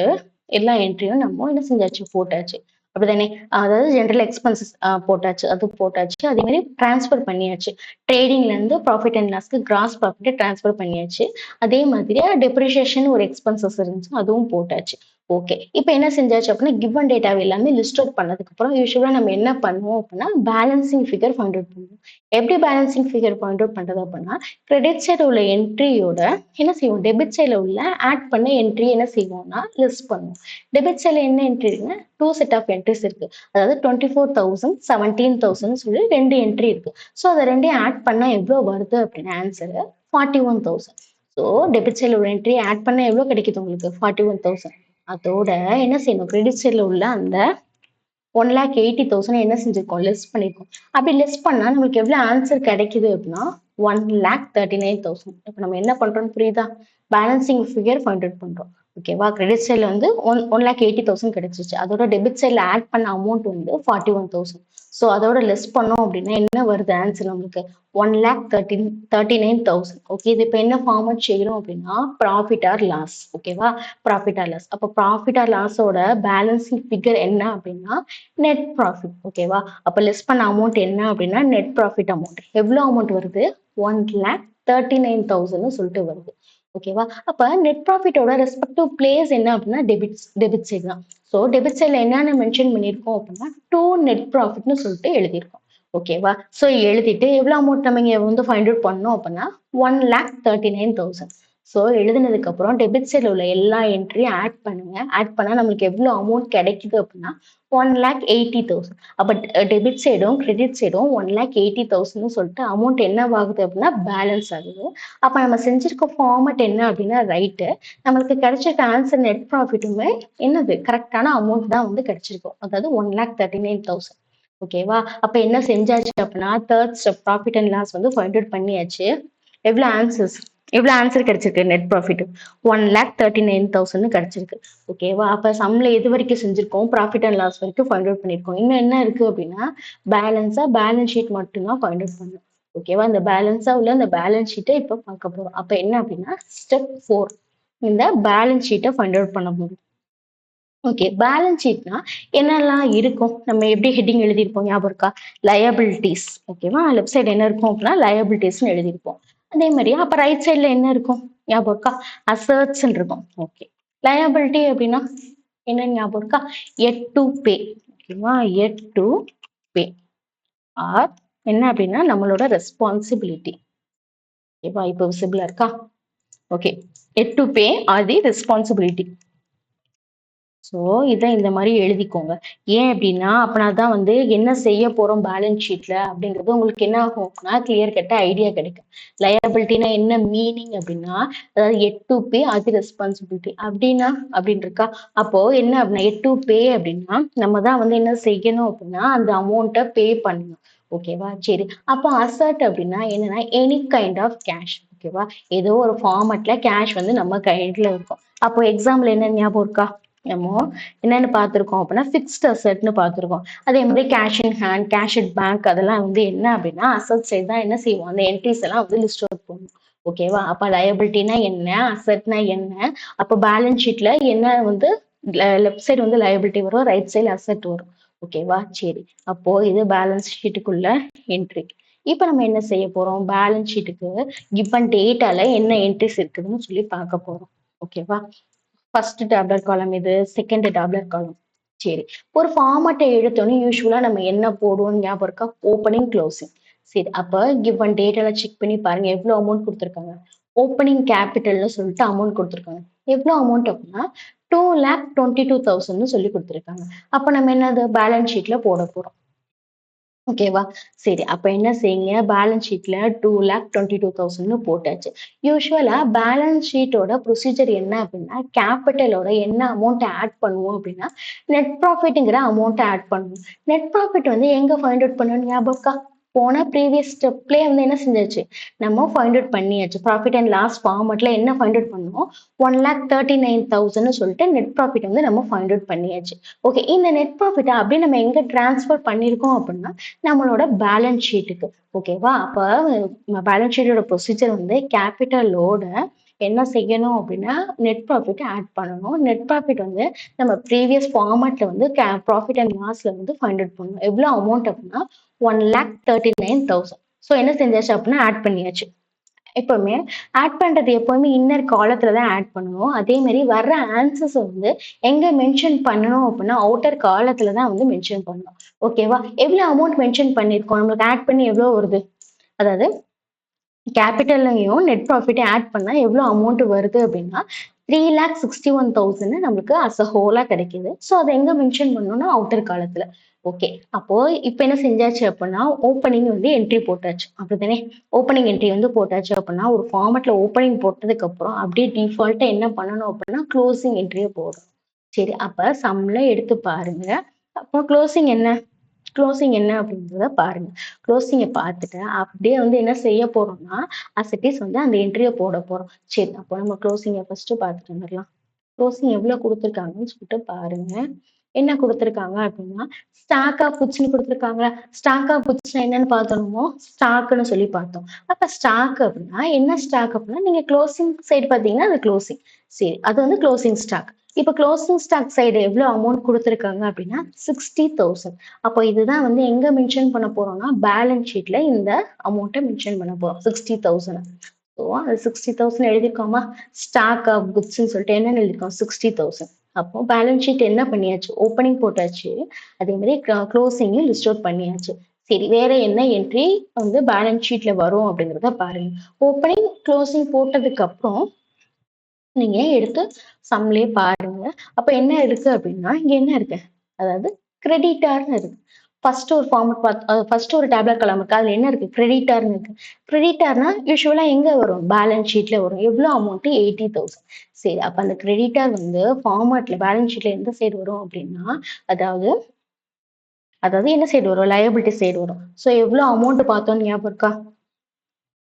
எல்லா என்ட்ரியும் நம்ம என்ன செஞ்சாச்சு? போட்டாச்சு. அப்படிதானே? அதாவது ஜெனரல் எக்ஸ்பென்சஸ் போட்டாச்சு. அது போட்டாச்சு. அதே மாதிரி டிரான்ஸ்ஃபர் பண்ணியாச்சு. ட்ரேடிங்ல இருந்து ப்ராஃபிட் அண்ட் லாஸ்க்கு கிராஸ் ப்ராஃபிட் டிரான்ஸ்ஃபர் பண்ணியாச்சு. அதே மாதிரி டெப்ரிசியேஷன் ஒரு எக்ஸ்பென்சஸ் இருந்துச்சு. அதுவும் போட்டாச்சு. ஓகே. இப்ப என்ன செஞ்சாச்சு அப்படின்னா, கிவன் டேட்டாவ எல்லாமே லிஸ்ட் அவுட் பண்ணதுக்கு அப்புறம் யூசுவலா நம்ம என்ன பண்ணுவோம் அப்படின்னா, பேலன்சிங் ஃபிகர் ஃபைண்ட் அவுட் பண்ணுவோம். எப்படி பேலன்சிங் ஃபிகர் பாயிண்ட் அவுட் பண்றது அப்படின்னா, கிரெடிட் சைடு உள்ள என்ட்ரியோட என்ன செய்வோம்? டெபிட் சைடுல உள்ள ஆட் பண்ண என்ட்ரி என்ன செய்வோம்னா லிஸ்ட் பண்ணுவோம். டெபிட் சைடுல என்ன என்ட்ரி இருக்குன்னா, 2 செட் ஆஃப் என்ட்ரிஸ் இருக்கு. அதாவது 24,000, 17,000 சொல்லி 2 என்ட்ரி இருக்கு. ஸோ அத 2யும் ஆட் பண்ணா எவ்வளோ வருது அப்படின்னு ஆன்சர் 41,000. ஸோ டெபிட் சைடுல உள்ள என்ட்ரி ஆட் பண்ணா எவ்வளோ கிடைக்குது உங்களுக்கு? 41,000. அதோட என்ன செய்யணும்? கிரெடிட் சைடுல உள்ள அந்த 1,80,000 என்ன செஞ்சிருக்கோம்? லெஸ் பண்ணியிருக்கோம். அப்படி லெஸ் பண்ணா நம்மளுக்கு எவ்வளோ ஆன்சர் கிடைக்குது அப்படின்னா, 1,39,000. இப்ப நம்ம என்ன பண்றோம்னு புரியுதா? பேலன்சிங் ஃபிகர் ஃபைண்ட் அவுட் பண்றோம். ஓகேவா? கிரெடிட் சைட்ல வந்து 1,80,000 கிடைச்சிருச்சு. அதோட டெபிட் சைட்ல ஆட் பண்ண அமௌண்ட் வந்து 41,000. ஸோ அதோட லெஸ் பண்ணோம் அப்படின்னா என்ன வருது ஆன்சர் நம்மளுக்கு? 1,39,000. ஓகே. இது இப்ப என்ன ஃபார்மட் செய்யறோம் அப்படின்னா, ப்ராஃபிட் ஆர் லாஸ். ஓகேவா? Profit or loss. அப்ப ப்ராஃபிட் ஆர் லாஸோட பேலன்சிங் ஃபிகர் என்ன அப்படின்னா, நெட் ப்ராஃபிட். ஓகேவா? அப்ப லெஸ் பண்ண அமௌண்ட் என்ன அப்படின்னா, நெட் ப்ராஃபிட் அமௌண்ட். எவ்வளோ அமௌண்ட் வருது? 1,39,000 சொல்லிட்டு வருது. ஓகேவா? அப்ப நெட் ப்ராஃபிட்டோட ரெஸ்பெக்டிவ் பிளேஸ் என்ன அப்படின்னா, டெபிட் சைடு தான். ஸோ டெபிட் சைட்ல என்னென்ன மென்ஷன் பண்ணியிருக்கோம் அப்படின்னா, டூ நெட் ப்ராஃபிட்னு சொல்லிட்டு எழுதியிருக்கோம். ஓகேவா? ஸோ எழுதிட்டு எவ்வளோ அமௌண்ட் நம்ம இங்க வந்து ஃபைண்ட் அவுட் பண்ணோம் அப்படின்னா, 1,39,000. ஸோ எழுதினதுக்கு அப்புறம் டெபிட் சைட்ல உள்ள எல்லா என்ட்ரியும் ஆட் பண்ணுங்க. ஆட் பண்ணா நம்மளுக்கு எவ்வளோ அமௌண்ட் கிடைக்குது அப்படின்னா, 1,80,000. அப்ப டெபிட் சைடும், கிரெடிட் சைடும் 1,80,000 சொல்லிட்டு அமௌண்ட் என்னவாகுது அப்படின்னா, பேலன்ஸ் ஆகுது. அப்ப நம்ம செஞ்சிருக்க ஃபார்மட் என்ன அப்படின்னா, ரைட்டு. நம்மளுக்கு கிடைச்சிருக்க ஆன்சர் நெட் ப்ராஃபிட்டுமே என்னது? கரெக்ட்டான அமௌண்ட் தான் வந்து கிடைச்சிருக்கும். அதாவது 1,39,000. ஓகேவா? அப்ப என்ன செஞ்சாச்சு அப்படின்னா, 3 ஸ்டெப் ப்ராஃபிட் அண்ட் லாஸ் வந்து ஃபைண்ட் அவுட் பண்ணியாச்சு. எவ்வளோ ஆன்சர்ஸ்? எவ்வளோ ஆன்சர் கிடைச்சிருக்கு? நெட் ப்ராஃபிட் 1,39,000 கிடைச்சிருக்கு. ஓகேவா? அப்ப சம்ல எது வரைக்கும் செஞ்சிருக்கோம்? ப்ராஃபிட் அண்ட் லாஸ் வரைக்கும் ஃபைண்ட் அவுட் பண்ணியிருக்கோம். இன்னும் என்ன இருக்கு அப்படின்னா, பேலன்ஸ் ஷீட் மட்டும் தான் ஃபைண்ட் அவுட் பண்ணணும். ஓகேவா? இந்த பேலன்ஸா உள்ள அந்த பேலன்ஸ் ஷீட்ட இப்ப பார்க்க போறோம். அப்ப என்ன அப்படின்னா, ஸ்டெப் 4 இந்த பேலன்ஸ் ஷீட்ட ஃபைண்ட் அவுட் பண்ண போறோம். ஓகே. பேலன்ஸ் ஷீட்னா என்னெல்லாம் இருக்கும்? நம்ம எப்படி ஹெட்டிங் எழுதியிருப்போம் ஞாபகம் இருக்கா? லயபிலிட்டீஸ். ஓகேவா? லெஃப்ட் சைடு என்ன இருக்கும் அப்படின்னா, லயபிலிட்டீஸ்ன்னு எழுதியிருப்போம். அதே மாரி அப்ப ரைட் சைடுல என்ன இருக்கும்? ஞாபகம் இருக்கா? அசெட்ஸ்ன்னு இருக்கும். ஓகே. லயபிலிட்டி அப்படின்னா என்ன ஞாபகம் இருக்கா? எட் டூ பே. ஓகேவா? எட் டூ பே ஆர் என்ன அப்படின்னா நம்மளோட ரெஸ்பான்சிபிலிட்டி. ஓகேவா? இப்போ விசிபிளா இருக்கா? ஓகே. எட் டூ பே ஆர் தி ரெஸ்பான்சிபிலிட்டி. ஸோ இத இந்த மாரி எழுதிக்கோங்க. ஏன் அப்டின்னா, அப்பனா தான் வந்து என்ன செய்ய போறோம் பேலன்ஸ் ஷீட்ல அப்டிங்கிறது உங்களுக்கு என்ன ஆகும்னா, கிளியர் கட்டா ஐடியா கிடைக்கும். லயபிலிட்டினா என்ன மீனிங் அப்டின்னா, அதாவது எட் டூ பே அது ரெஸ்பான்சிபிலிட்டி அப்டின்னா அப்டின்னு இருக்கா? அப்போ என்ன அப்டின்னா, எட் டூ பே அப்டின்னா, நம்ம தான் வந்து என்ன செய்யணும் அப்டின்னா, அந்த அமௌண்ட்ட பே பண்ணணும். ஓகேவா? சரி. அப்ப அசெட் அப்டின்னா என்னன்னா, எனி கைண்ட் ஆஃப் கேஷ். ஓகேவா? ஏதோ ஒரு ஃபார்மட்ல கேஷ் வந்து நம்ம கையில இருக்கும். அப்போ எக்ஸாம்பிள் என்ன ஞாபகம் இருக்கா? நம்ம என்னன்னு பார்த்திருக்கோம் அப்படின்னா ஃபிக்ஸ்ட் அசெட்னு பார்த்திருக்கோம். அதே மாதிரி cash in hand, cash at bank அதெல்லாம் வந்து என்ன அப்படின்னா அசெட் சைடு தான் என்ன செய்வோம் அந்த என்ட்ரிஸ் எல்லாம் வந்து லிஸ்ட் அவுட் பண்ணுவோம். ஓகேவா? அப்ப லயபிலிட்டினா என்ன, அசெட்னா என்ன, அப்ப பேலன்ஸ் ஷீட்ல என்ன வந்து லெஃப்ட் சைடு வந்து லயபிலிட்டி வரும், ரைட் சைடு அசெட் வரும். ஓகேவா? சரி. அப்போ இது பேலன்ஸ் ஷீட்டுக்குள்ள என்ட்ரி. இப்ப நம்ம என்ன செய்ய போறோம்? பேலன்ஸ் ஷீட்டுக்கு கிவன் டேட்டால என்ன என்ட்ரிஸ் இருக்குதுன்னு சொல்லி பார்க்க போறோம். ஓகேவா? ஃபர்ஸ்ட் டேப்லெட் காலம் இது, செகண்ட் டேப்லெட் காலம். சரி. ஒரு ஃபார்மட்ட எடுத்தோனே யூசுவலா நம்ம என்ன போடுவோம் ஞாபகம் இருக்கா? Opening, closing. சரி. அப்ப கிவன் டேட்டால செக் பண்ணி பாருங்க. எவ்வளோ அமௌண்ட் குடுத்துருக்காங்க? ஓப்பனிங் கேபிட்டல்னு சொல்லிட்டு அமௌண்ட் குடுத்துருக்காங்க. எவ்வளோ அமௌண்ட் அப்டின்னா, 2,22,000ன்னு சொல்லி குடுத்துருக்காங்க. அப்ப நம்ம என்னது பேலன்ஸ் ஷீட்ல போட போறோம். ஓகேவா? சரி. அப்ப என்ன செய்யுங்க, பேலன்ஸ் ஷீட்ல 2,22,000ன்னு போட்டாச்சு. யூசுவலா பேலன்ஸ் ஷீட்டோட ப்ரொசீஜர் என்ன அப்டின்னா, கேப்பிட்டலோட என்ன அமௌண்ட் ஆட் பண்ணுவோம் அப்டின்னா, நெட் ப்ராஃபிட்ங்கிற அமௌண்ட்ட ஆட் பண்ணுவோம். நெட் ப்ராஃபிட் வந்து எங்க ஃபைண்ட் அவுட் பண்ணணும்னு ஞாபகம் இருக்கா? போன ப்ரீவியஸ் ஸ்டெப்லயே வந்து என்ன செஞ்சாச்சு, நம்ம ஃபைண்ட் அவுட் பண்ணியாச்சு. ப்ராஃபிட் அண்ட் லாஸ் ஃபார்மட்ல என்ன ஃபைண்ட் அவுட் பண்ணோம், 1,39,000ன்னு சொல்லிட்டு நெட் ப்ராஃபிட் வந்து நம்ம ஃபைண்ட் அவுட் பண்ணியாச்சு. ஓகே. இந்த நெட் ப்ராஃபிட்ட அப்டியே நம்ம எங்க ட்ரான்ஸ்ஃபர் பண்ணியிருக்கோம் அப்டின்னா, நம்மளோட பேலன்ஸ் ஷீட்டுக்கு. ஓகேவா? அப்ப பேலன்ஸ் ஷீட்டோட ப்ரொசீஜர் வந்து கேப்பிட்டலோட என்ன செய்யணும் அப்டின்னா, நெட் ப்ராஃபிட் ஆட் பண்ணணும். நெட் ப்ராஃபிட் வந்து நம்ம ப்ரீவியஸ் ஃபார்மட்ல வந்து ப்ராஃபிட் அண்ட் லாஸ்ல வந்து ஃபைண்ட் அவுட் பண்ணணும். எவ்வளோ அமௌண்ட் அப்டின்னா 1,39,000. ஸோ என்ன செஞ்சாச்சு அப்டின்னா ஆட் பண்ணியாச்சு. எப்பவுமே ஆட் பண்றது எப்பவுமே இன்னர் காலத்துல தான் ஆட் பண்ணணும். அதே மாரி வர்ற ஆன்சர்ஸ் வந்து எங்க மென்ஷன் பண்ணணும் அப்டின்னா, அவுட்டர் காலத்துல தான் வந்து மென்ஷன் பண்ணணும். ஓகேவா? எவ்வளோ அமௌண்ட் மென்ஷன் பண்ணியிருக்கோம்? நம்மளுக்கு ஆட் பண்ணி எவ்வளோ வருது? அதாவது கேப்பிட்டல்லையும் நெட் ப்ராஃபிட்டையும் ஆட் பண்ணா எவ்வளோ அமௌண்ட் வருது அப்டின்னா, 3,61,000 நமக்கு அஸ் அ ஹோலா கிடைக்குது. ஸோ அத எங்க மென்ஷன் பண்ணணும்னா, அவுட்டர் காலத்துல. ஓகே. அப்போ இப்ப என்ன செஞ்சாச்சு அப்டின்னா, ஓப்பனிங் வந்து என்ட்ரி போட்டாச்சு. அப்படிதானே? ஓப்பனிங் என்ட்ரி வந்து போட்டாச்சு அப்டின்னா, ஒரு ஃபார்மட்ல ஓப்பனிங் போட்டதுக்கு அப்புறம் அப்படியே டிஃபால்ட்டா என்ன பண்ணணும் அப்டின்னா, குளோசிங் என்ட்ரிய போடணும். சரி. அப்ப சம்ல எடுத்து பாருங்க. அப்போ க்ளோசிங் என்ன அப்படின்றத பாருங்க. க்ளோசிங்க பார்த்துட்டு, அப்படியே வந்து என்ன செய்ய போறோம்னா, ஆஸ் இட் இஸ் வந்து அந்த என்ட்ரிய போட போறோம். சரி, அப்போ நம்ம க்ளோசிங்க ஃபர்ஸ்ட்டு பார்த்துட்டு வந்துரலாம். க்ளோசிங் எவ்வளோ குடுத்துருக்காங்கன்னு சொல்லிட்டு பாருங்க. என்ன குடுத்துருக்காங்க அப்படின்னா, ஸ்டாக் ஆஃப் குட்ஸ்ன்னு குடுத்துருக்காங்களா? ஸ்டாக் ஆஃப் குட்ஸ்னா என்னன்னு பார்த்தோமோ, ஸ்டாக்ன்னு சொல்லி பார்த்தோம். அப்ப ஸ்டாக் அப்படின்னா, என்ன ஸ்டாக் அப்படின்னா, நீங்க க்ளோசிங் சைடு பார்த்தீங்கன்னா, அது க்ளோசிங். சரி, அது வந்து க்ளோசிங் ஸ்டாக். இப்ப க்ளோசிங் ஸ்டாக் சைடு எவ்வளோ அமௌண்ட் குடுத்துருக்காங்க அப்படின்னா, 60,000. அப்போ இதுதான் வந்து எங்க மென்ஷன் பண்ண போறோம்னா, பேலன்ஸ் ஷீட்ல இந்த அமௌண்ட்ட மென்ஷன் பண்ண போறோம். 60,000. ஸோ அது 60,000 எழுதியிருக்கோமா? ஸ்டாக் ஆஃப் குட்ஸ்ன்னு சொல்லிட்டு என்னன்னு எழுதியிருக்கோம்? 60,000. அப்போ பேலன்ஸ் ஷீட் என்ன பண்ணியாச்சு? ஓப்பனிங் போட்டாச்சு. அதே மாரி க்ளோசிங்கும் லிஸ்ட் அவுட் பண்ணியாச்சு. சரி, வேற என்ன என்ட்ரி வந்து பேலன்ஸ் ஷீட்ல வரும் அப்படிங்கிறத பாருங்க. ஓப்பனிங், க்ளோசிங் போட்டதுக்கு அப்புறம் நீங்க எடுத்து சம்லயே பாருங்க. அப்ப என்ன இருக்கு அப்படின்னா, இங்க என்ன இருக்கு? அதாவது கிரெடிட்டார்ன்னு இருக்கு. ஃபர்ஸ்ட் ஒரு ஃபார்மட் ஃபர்ஸ்ட் ஒரு டேப்லெட் காலம் இருக்கு. அதுல என்ன இருக்கு? கிரெடிட்டார்ன்னு இருக்கு. கிரெடிட்டார்னா யூசுவலா எங்க வரும்? பேலன்ஸ் ஷீட்ல வரும். எவ்வளோ அமௌண்ட்? 80,000. சரி. அப்ப அந்த கிரெடிட்டார் வந்து ஃபார்மட்ல பேலன்ஸ் ஷீட்ல எந்த சைடு வரும் அப்படின்னா, அதாவது அதாவது என்ன சைடு வரும்? லயபிலிட்டி சைடு வரும். ஸோ எவ்வளோ அமௌண்ட் பார்த்தோம்னு ஞாபகம் இருக்கா?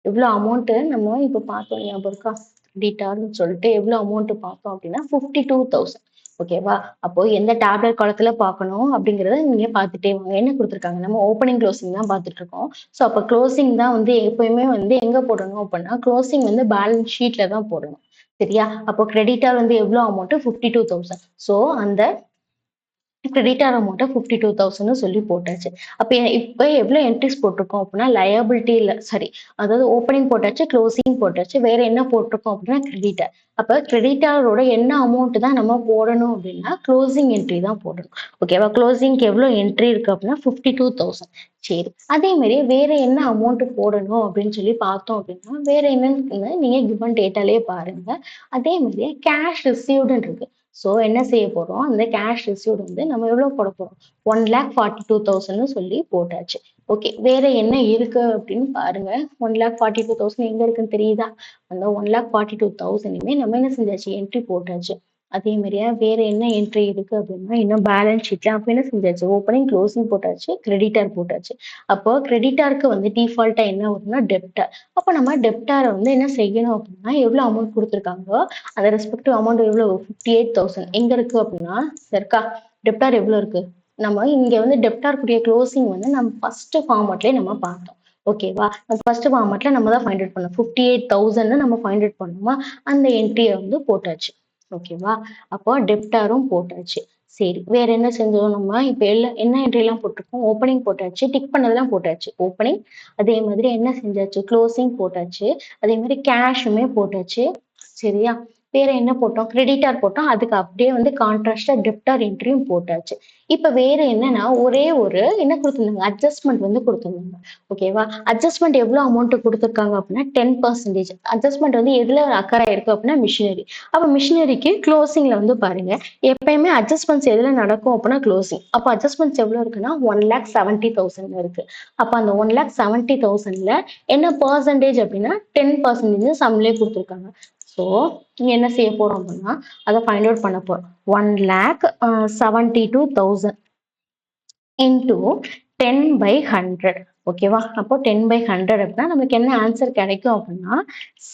எவ்வளோ அமௌண்ட்டு நம்ம இப்ப பார்த்தோம் ஞாபகம் இருக்கா? கிரெடிட்டார்ன்னு சொல்லிட்டு எவ்வளோ அமௌண்ட் பார்த்தோம் அப்படின்னா 52,000. ஓகேவா? அப்போ எந்த டேப்லெட் காலத்துல பார்க்கணும் அப்படிங்கிறத நீங்க பார்த்துட்டே வாங்க. என்ன குடுத்துருக்காங்க? நம்ம ஓப்பனிங், க்ளோசிங் தான் பார்த்துட்டு இருக்கோம். ஸோ அப்ப க்ளோசிங் தான் வந்து எப்பயுமே வந்து எங்க போடணும் அப்படின்னா, க்ளோசிங் வந்து பேலன்ஸ் ஷீட்ல தான் போடணும். சரியா? அப்போ கிரெடிட்டார் வந்து எவ்வளோ அமௌண்ட்? 52,000. ஸோ அந்த கிரெடிட்டார் அமௌண்ட்ட 52,000ன்னு சொல்லி போட்டாச்சு. அப்ப இப்ப எவ்வளோ என்ட்ரிஸ் போட்டிருக்கோம் அப்படின்னா, லயபிலிட்டில சாரி அதாவது ஓப்பனிங் போட்டாச்சு, க்ளோசிங் போட்டாச்சு. வேற என்ன போட்டிருக்கோம் அப்படின்னா கிரெடிட்டார். அப்ப கிரெடிட்டாரோட என்ன அமௌண்ட் தான் நம்ம போடணும் அப்படின்னா, க்ளோசிங் என்ட்ரி தான் போடணும். ஓகேவா? க்ளோசிங்க்கு எவ்வளோ என்ட்ரி இருக்கு அப்படின்னா 52,000. சரி. அதே மாரி வேற என்ன அமௌண்ட் போடணும் அப்படின்னு சொல்லி பார்த்தோம் அப்படின்னா, வேற என்னன்னு நீங்க கிவன் டேட்டாலயே பாருங்க. அதே மாரி கேஷ் ரிசீவ்டுன்னு இருக்கு. ஸோ என்ன செய்ய போறோம், அந்த கேஷ் ரிசீவ்ட் வந்து நம்ம எவ்வளவு போட போறோம்? 1,42,000ன்னு சொல்லி போட்டாச்சு. ஓகே. வேற என்ன இருக்கு அப்படின்னு பாருங்க. 1,42,000 எங்க இருக்குன்னு தெரியுதா? அந்த 1,42,000யுமே நம்ம என்ன செஞ்சாச்சு? என்ட்ரி போட்டாச்சு. அதே மாதிரியா வேற என்ன என்ட்ரி இருக்கு அப்படின்னா, இன்னும் பேலன்ஸ் ஷீட்ல அப்ப என்ன செஞ்சாச்சு? ஓப்பனிங், க்ளோசிங் போட்டாச்சு. கிரெடிட்டார் போட்டாச்சு. அப்போ கிரெடிட்டாருக்கு வந்து டிஃபால்ட்டா என்ன வரும்னா டெப்டார். அப்ப நம்ம டெப்டார வந்து என்ன செய்யணும் அப்படின்னா, எவ்வளவு அமௌண்ட் குடுத்துருக்காங்களோ, அந்த ரெஸ்பெக்டிவ் அமௌண்ட் எவ்வளவு? 58,000 எங்க இருக்கு அப்படின்னா, இருக்கா? டெப்டார் எவ்வளவு இருக்கு? நம்ம இங்க வந்து டெப்டார் கூடிய க்ளோசிங் வந்து நம்ம ஃபர்ஸ்ட் ஃபார்மட்லயே நம்ம பார்த்தோம். ஓகேவா? ஃபர்ஸ்ட் ஃபார்மட்ல நம்ம தான் ஃபைண்ட் அவுட் பண்ணோம். 58,000ன்னு நம்ம ஃபைண்ட் அவுட் பண்ணோமா, அந்த என்ட்ரிய வந்து போட்டாச்சு. ஓகேவா? அப்போ டெப்டாரும் போட்டாச்சு. சரி. வேற என்ன செஞ்சோம் நம்ம? இப்ப என்ன என்ட்ரிலாம் போட்டிருக்கோம்? ஓப்பனிங் போட்டாச்சு. டிக் பண்ணதெல்லாம் போட்டாச்சு. ஓப்பனிங், அதே மாதிரி என்ன செஞ்சாச்சு? க்ளோசிங் போட்டாச்சு. அதே மாதிரி கேஷுமே போட்டாச்சு. சரியா? வேற என்ன போட்டோம்? கிரெடிட்டார் போட்டோம். அதுக்கு அப்படியே வந்து கான்ட்ராஸ்ட்டா டெப்டார் என்ட்ரியும் போட்டாச்சு. இப்ப வேற என்னன்னா, ஒரே ஒரு என்ன குடுத்திருந்தாங்க? அட்ஜஸ்ட்மென்ட் வந்து குடுத்திருந்தாங்க. ஓகேவா? அட்ஜஸ்ட்மென்ட் எவ்வளோ அமௌண்ட் குடுத்துருக்காங்க அப்படின்னா 10%. அட்ஜஸ்ட்மென்ட் வந்து எதுல அக்கர் ஆயிருக்கு அப்படின்னா மிஷினரி. அப்ப மிஷினரிக்கு க்ளோசிங்ல வந்து பாருங்க, எப்பயுமே அட்ஜஸ்ட்மெண்ட்ஸ் எதுல நடக்கும் அப்படின்னா க்ளோசிங். அப்ப அட்ஜஸ்ட்மெண்ட்ஸ் எவ்வளோ இருக்குன்னா 1,70,000 இருக்கு. அப்ப அந்த 1,70,000ல என்ன பெர்சன்டேஜ் அப்படின்னா 10% சம்லயே குடுத்துருக்காங்க. ஸோ இங்க என்ன செய்ய போறோம் அப்படின்னா, அதை ஃபைண்ட் அவுட் பண்ண போறோம். 1,72,000 இன்டூ 10/100. ஓகேவா? அப்போ 10/100 அப்படின்னா நமக்கு என்ன ஆன்சர் கிடைக்கும் அப்படின்னா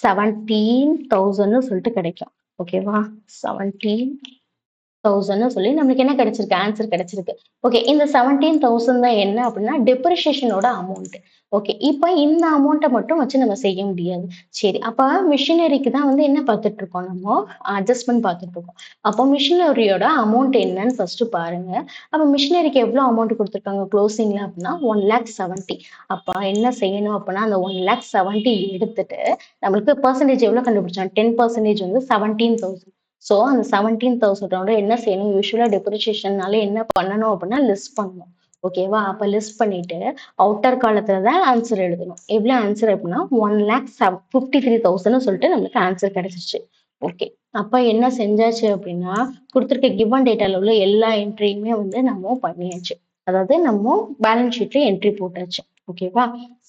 17,000ன்னு சொல்லிட்டு கிடைக்கும். ஓகேவா? 17,000ன்னு சொல்லி நம்மளுக்கு என்ன கிடைச்சிருக்கு? ஆன்சர் கிடைச்சிருக்கு. ஓகே. இந்த 17,000 தான் என்ன அப்படின்னா டெப்ரிசியேஷனோட அமௌண்ட். ஓகே. இப்ப இந்த அமௌண்ட்ட மட்டும் வச்சு நம்ம செய்ய முடியாது. சரி. அப்ப மிஷினரிக்கு தான் வந்து என்ன பார்த்துட்டு இருக்கோம் நம்ம? அட்ஜஸ்ட்மென்ட் பார்த்துட்டு இருக்கோம். அப்போ மிஷினரியோட அமௌண்ட் என்னன்னு ஃபர்ஸ்ட் பாருங்க. அப்ப மிஷினரிக்கு எவ்வளோ அமௌண்ட் குடுத்துருக்காங்க க்ளோசிங்ல அப்படின்னா 1,70,000. அப்ப என்ன செய்யணும் அப்படின்னா, அந்த 1,70,000 எடுத்துட்டு நம்மளுக்கு பெர்சன்டேஜ் எவ்வளோ கண்டுபிடிச்சோம்? 10% வந்து 17,000. ஸோ அந்த 17,000ஓட என்ன செய்யணும்? யூசுவலா டெப்ரிசியேஷன்னால என்ன பண்ணணும் அப்படின்னா லிஸ்ட் பண்ணணும். ஓகேவா? அப்ப லிஸ்ட் பண்ணிட்டு அவுட்டர் காலத்துல தான் ஆன்சர் எழுதணும். எவ்வளோ ஆன்சர் அப்படின்னா 1,53,000ன்னு சொல்லிட்டு நம்மளுக்கு ஆன்சர் கிடைச்சிருச்சு. ஓகே. அப்ப என்ன செஞ்சாச்சு அப்படின்னா, குடுத்திருக்க கிவன் டேட்டால உள்ள எல்லா என்ட்ரியுமே வந்து நம்ம பண்ணியாச்சு. அதாவது நம்ம பேலன்ஸ் ஷீட்ல என்ட்ரி போட்டாச்சு. ஓகேவா?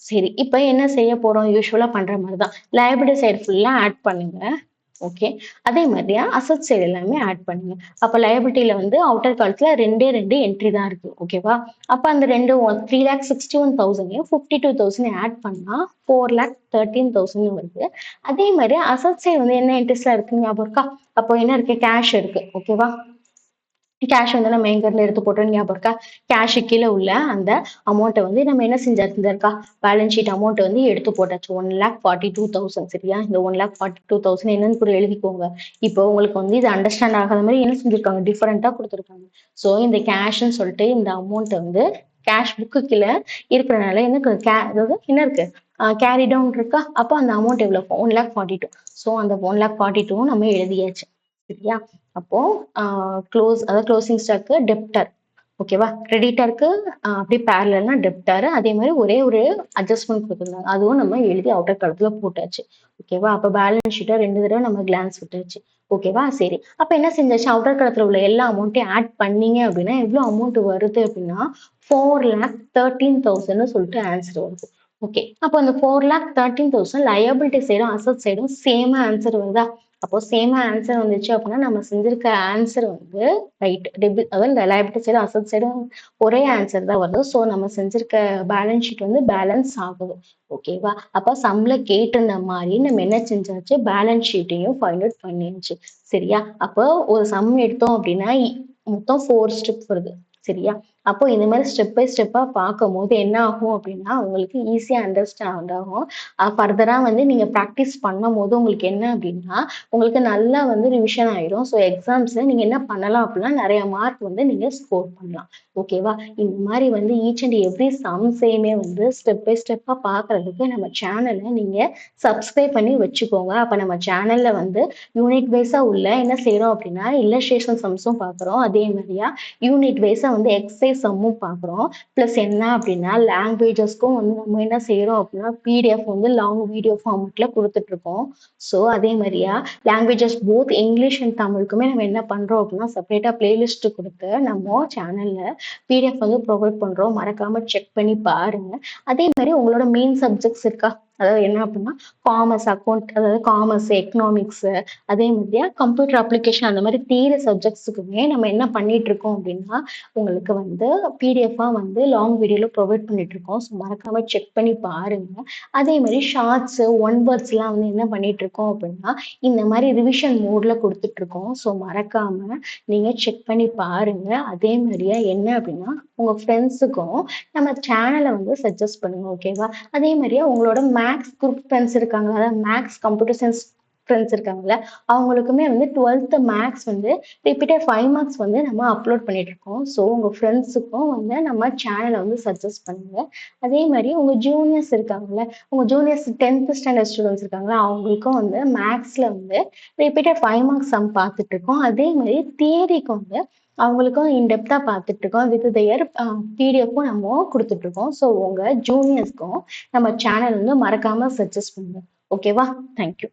சரி. இப்ப என்ன செய்ய போறோம்? யூசுவலா பண்ற மாதிரி தான். லையபிலிட்டி சைடு ஃபுல்லா ஆட் பண்ணுங்க. ஓகே. அதே மாதிரியா அசெட் சைடு எல்லாமே ஆட் பண்ணுங்க. அப்ப லயபிலிட்டில வந்து அவுட்டர் காலத்துல 2 என்ட்ரி தான் இருக்கு. ஓகேவா? அப்ப அந்த 3,61,000யும் 52,000 ஆட் பண்ணா 4,13,000 வருது. அதே மாதிரி அசெட் சைடு வந்து என்ன என்ட்ரிஸ்லாம் இருக்கு ஞாபகம் இருக்கா? அப்போ என்ன இருக்கு? கேஷ் இருக்கு. ஓகேவா? கேஷ் வந்து நம்ம எங்க இருந்து எடுத்து போட்டோம் ஞாபகம் இருக்கா? கேஷுக்கு கீழ உள்ள அந்த அமௌண்ட்ட வந்து நம்ம என்ன செஞ்சிருக்கா? பேலன்ஸ் ஷீட் அமௌண்ட் வந்து எடுத்து போட்டாச்சு. 1,42,000 சரியா? இந்த 1,42,000 என்னன்னு கூட எழுதிக்கோங்க. இப்போ உங்களுக்கு வந்து இது அண்டர்ஸ்டாண்ட் ஆகாத மாதிரி என்ன செஞ்சிருக்காங்க? டிஃபரெண்டா குடுத்துருக்காங்க. ஸோ இந்த கேஷ்ன்னு சொல்லிட்டு இந்த அமௌண்ட்ட வந்து கேஷ் புக்கு கீழ இருக்கிறனால என்ன அதாவது என்ன இருக்கு? கேரி டவுன் இருக்கா? அப்போ அந்த அமௌண்ட் எவ்வளோ? 1,42,000. ஸோ அந்த 1,42,000 நம்ம எழுதியாச்சு. சரியா? அப்போ அதாவது க்ளோசிங் ஸ்டாக்கு டெப்டர். ஓகேவா? கிரெடிட்டருக்கு அப்படியே பேரலல்னா டெப்டார். அதே மாதிரி ஒரே ஒரு அட்ஜஸ்ட்மென்ட் குடுத்திருந்தாங்க. அதுவும் நம்ம எழுதி அவுட்டர் காலத்துல போட்டாச்சு. ஓகேவா? அப்ப பேலன்ஸ் ஷீட்ட 2 தடவ நம்ம கிளான்ஸ் விட்டாச்சு. ஓகேவா? சரி. அப்ப என்ன செஞ்சாச்சு? அவுட்டர் காலத்துல உள்ள எல்லா அமௌண்ட்டையும் ஆட் பண்ணீங்க அப்படின்னா எவ்வளவு அமௌண்ட் வருது அப்படின்னா 4,13,000ன்னு சொல்லிட்டு ஆன்சர் வருது. ஓகே. அப்ப அந்த 4,13,000 லயபிலிட்டி சைடும் அசெட் சைடும் சேமா ஆன்சர் வருதா? அப்போ சேமா ஆன்சர் வந்துச்சு அப்படின்னா நம்ம செஞ்சிருக்க ஆன்சர் வந்து ரைட். அதாவது லயபிலிட்டி சைடும் அசெட் சைடும் ஒரே ஆன்சர் தான் வருது. ஸோ நம்ம செஞ்சிருக்க பேலன்ஸ் ஷீட் வந்து பேலன்ஸ் ஆகுது. ஓகேவா? அப்ப சம்ல கேட்டிருந்த மாதிரி நம்ம என்ன செஞ்சாச்சு? பேலன்ஸ் ஷீட்டையும் ஃபைண்ட் அவுட் பண்ணியாச்சு. சரியா? அப்போ ஒரு சம் எடுத்தோம் அப்படின்னா மொத்தம் 4 ஸ்டெப் வருது. சரியா? அப்போ இந்த மாதிரி ஸ்டெப் பை ஸ்டெப்பா பார்க்கும்போது என்ன ஆகும் அப்படின்னா உங்களுக்கு ஈஸியா அண்டர்ஸ்டாண்ட் ஆகும். ஃபர்தரா வந்து நீங்க ப்ராக்டிஸ் பண்ணும்போது உங்களுக்கு என்ன அப்படின்னா உங்களுக்கு நல்லா வந்து ரிவிஷன் ஆயிரும். ஸோ எக்ஸாம்ஸ்ல நீங்க என்ன பண்ணலாம் அப்படின்னா நிறைய மார்க் வந்து நீங்க ஸ்கோர் பண்ணலாம். ஓகேவா? இந்த மாதிரி வந்து ஈச் அண்ட் எவ்ரி சம்ஸையுமே வந்து ஸ்டெப் பை ஸ்டெப்பா பார்க்கறதுக்கு நம்ம சேனலை நீங்க சப்ஸ்கிரைப் பண்ணி வச்சுக்கோங்க. அப்ப நம்ம சேனல்ல வந்து யூனிட் வைஸா உள்ள என்ன செய்யறோம் அப்படின்னா இல்லஸ்ட்ரேஷன் சம்ஸும் பார்க்குறோம். அதே மாதிரியா யூனிட் வைஸா வந்து எக்ஸசைஸ் சம்மும் பார்க்குறோம். ப்ளஸ் என்ன அப்படின்னா லாங்குவேஜஸ்க்கும் வந்து நம்ம என்ன செய்றோம் அப்படின்னா, பிடிஎஃப் வந்து லாங் வீடியோ ஃபார்மேட்ல குடுத்துட்டுருக்கோம். ஸோ அதே மாரியா லாங்குவேஜஸ் போத் இங்கிலீஷ் அண்ட் தமிழுக்குமே நம்ம என்ன பண்றோம் அப்படின்னா, செப்பரேட்டா பிளேலிஸ்ட் குடுத்து நம்ம சேனல்ல பிடிஎஃப் வந்து ப்ரொவைட் பண்றோம். மறக்காம செக் பண்ணி பாருங்க. அதே மாரி உங்களோட மெயின் சப்ஜெக்ட்ஸ் இருக்கா? அதாவது என்ன அப்படின்னா, காமர்ஸ், அக்கவுண்ட் அதாவது காமர்ஸ், எக்கனாமிக்ஸு அதே மாதிரியா கம்ப்யூட்டர் அப்ளிகேஷன் அந்த மாரி தியரி சப்ஜெக்ட்ஸுக்குமே நம்ம என்ன பண்ணிட்டுருக்கோம் அப்படின்னா, உங்களுக்கு வந்து பிடிஎஃபா வந்து லாங் வீடியோல ப்ரொவைட் பண்ணிட்டுருக்கோம். ஸோ மறக்காம செக் பண்ணி பாருங்க. அதே மாரி ஷார்ட்ஸு, ஒன் வேர்ட்ஸ்லாம் வந்து என்ன பண்ணிட்டுருக்கோம் அப்படின்னா, இந்த மாரி ரிவிஷன் மோட்ல குடுத்துட்டுருக்கோம். ஸோ மறக்காம நீங்க செக் பண்ணி பாருங்க. அதே மாரியா என்ன அப்படின்னா, உங்க ஃப்ரெண்ட்ஸுக்கும் நம்ம சேனல வந்து சஜெஸ்ட் பண்ணுங்க. ஓகேவா? அதே மாரியே உங்களோட மேத்ஸ் குரூப் ஃப்ரெண்ட்ஸ் இருக்காங்கல்ல, அதாவது மேத்ஸ், கம்ப்யூட்டர் சயின்ஸ் ஃப்ரெண்ட்ஸ் இருக்காங்கல்ல, அவங்களுக்குமே வந்து 12த் மேத்ஸ் வந்து ரிப்பீட்டட் 5 மார்க்ஸ் வந்து நம்ம அப்லோட் பண்ணிட்டுருக்கோம். ஸோ உங்க ஃப்ரெண்ட்ஸுக்கும் வந்து நம்ம சேனல வந்து சஜெஸ்ட் பண்ணுங்க. அதே மாரி உங்க ஜூனியர்ஸ் இருக்காங்கல்ல, உங்க ஜூனியர்ஸ் 10த் ஸ்டாண்டர்ட் ஸ்டூடண்ட்ஸ் இருக்காங்கல்ல, அவங்களுக்கும் வந்து மேத்ஸ்ல வந்து ரிப்பீட்டட் 5 மார்க்ஸ் சம் பார்த்துட்டுருக்கோம். அதே மாரி தியரிக்கு வந்து அவங்களுக்கும் இன் டெப்த்தா பார்த்துட்டுருக்கோம். வித் தியர் பிடிஎஃப்பும் நம்ம குடுத்துட்டுருக்கோம். ஸோ உங்க ஜூனியர்ஸ்க்கும் நம்ம சேனல் வந்து மறக்காம சஜெஸ்ட் பண்ணுங்க. ஓகேவா? Thank you.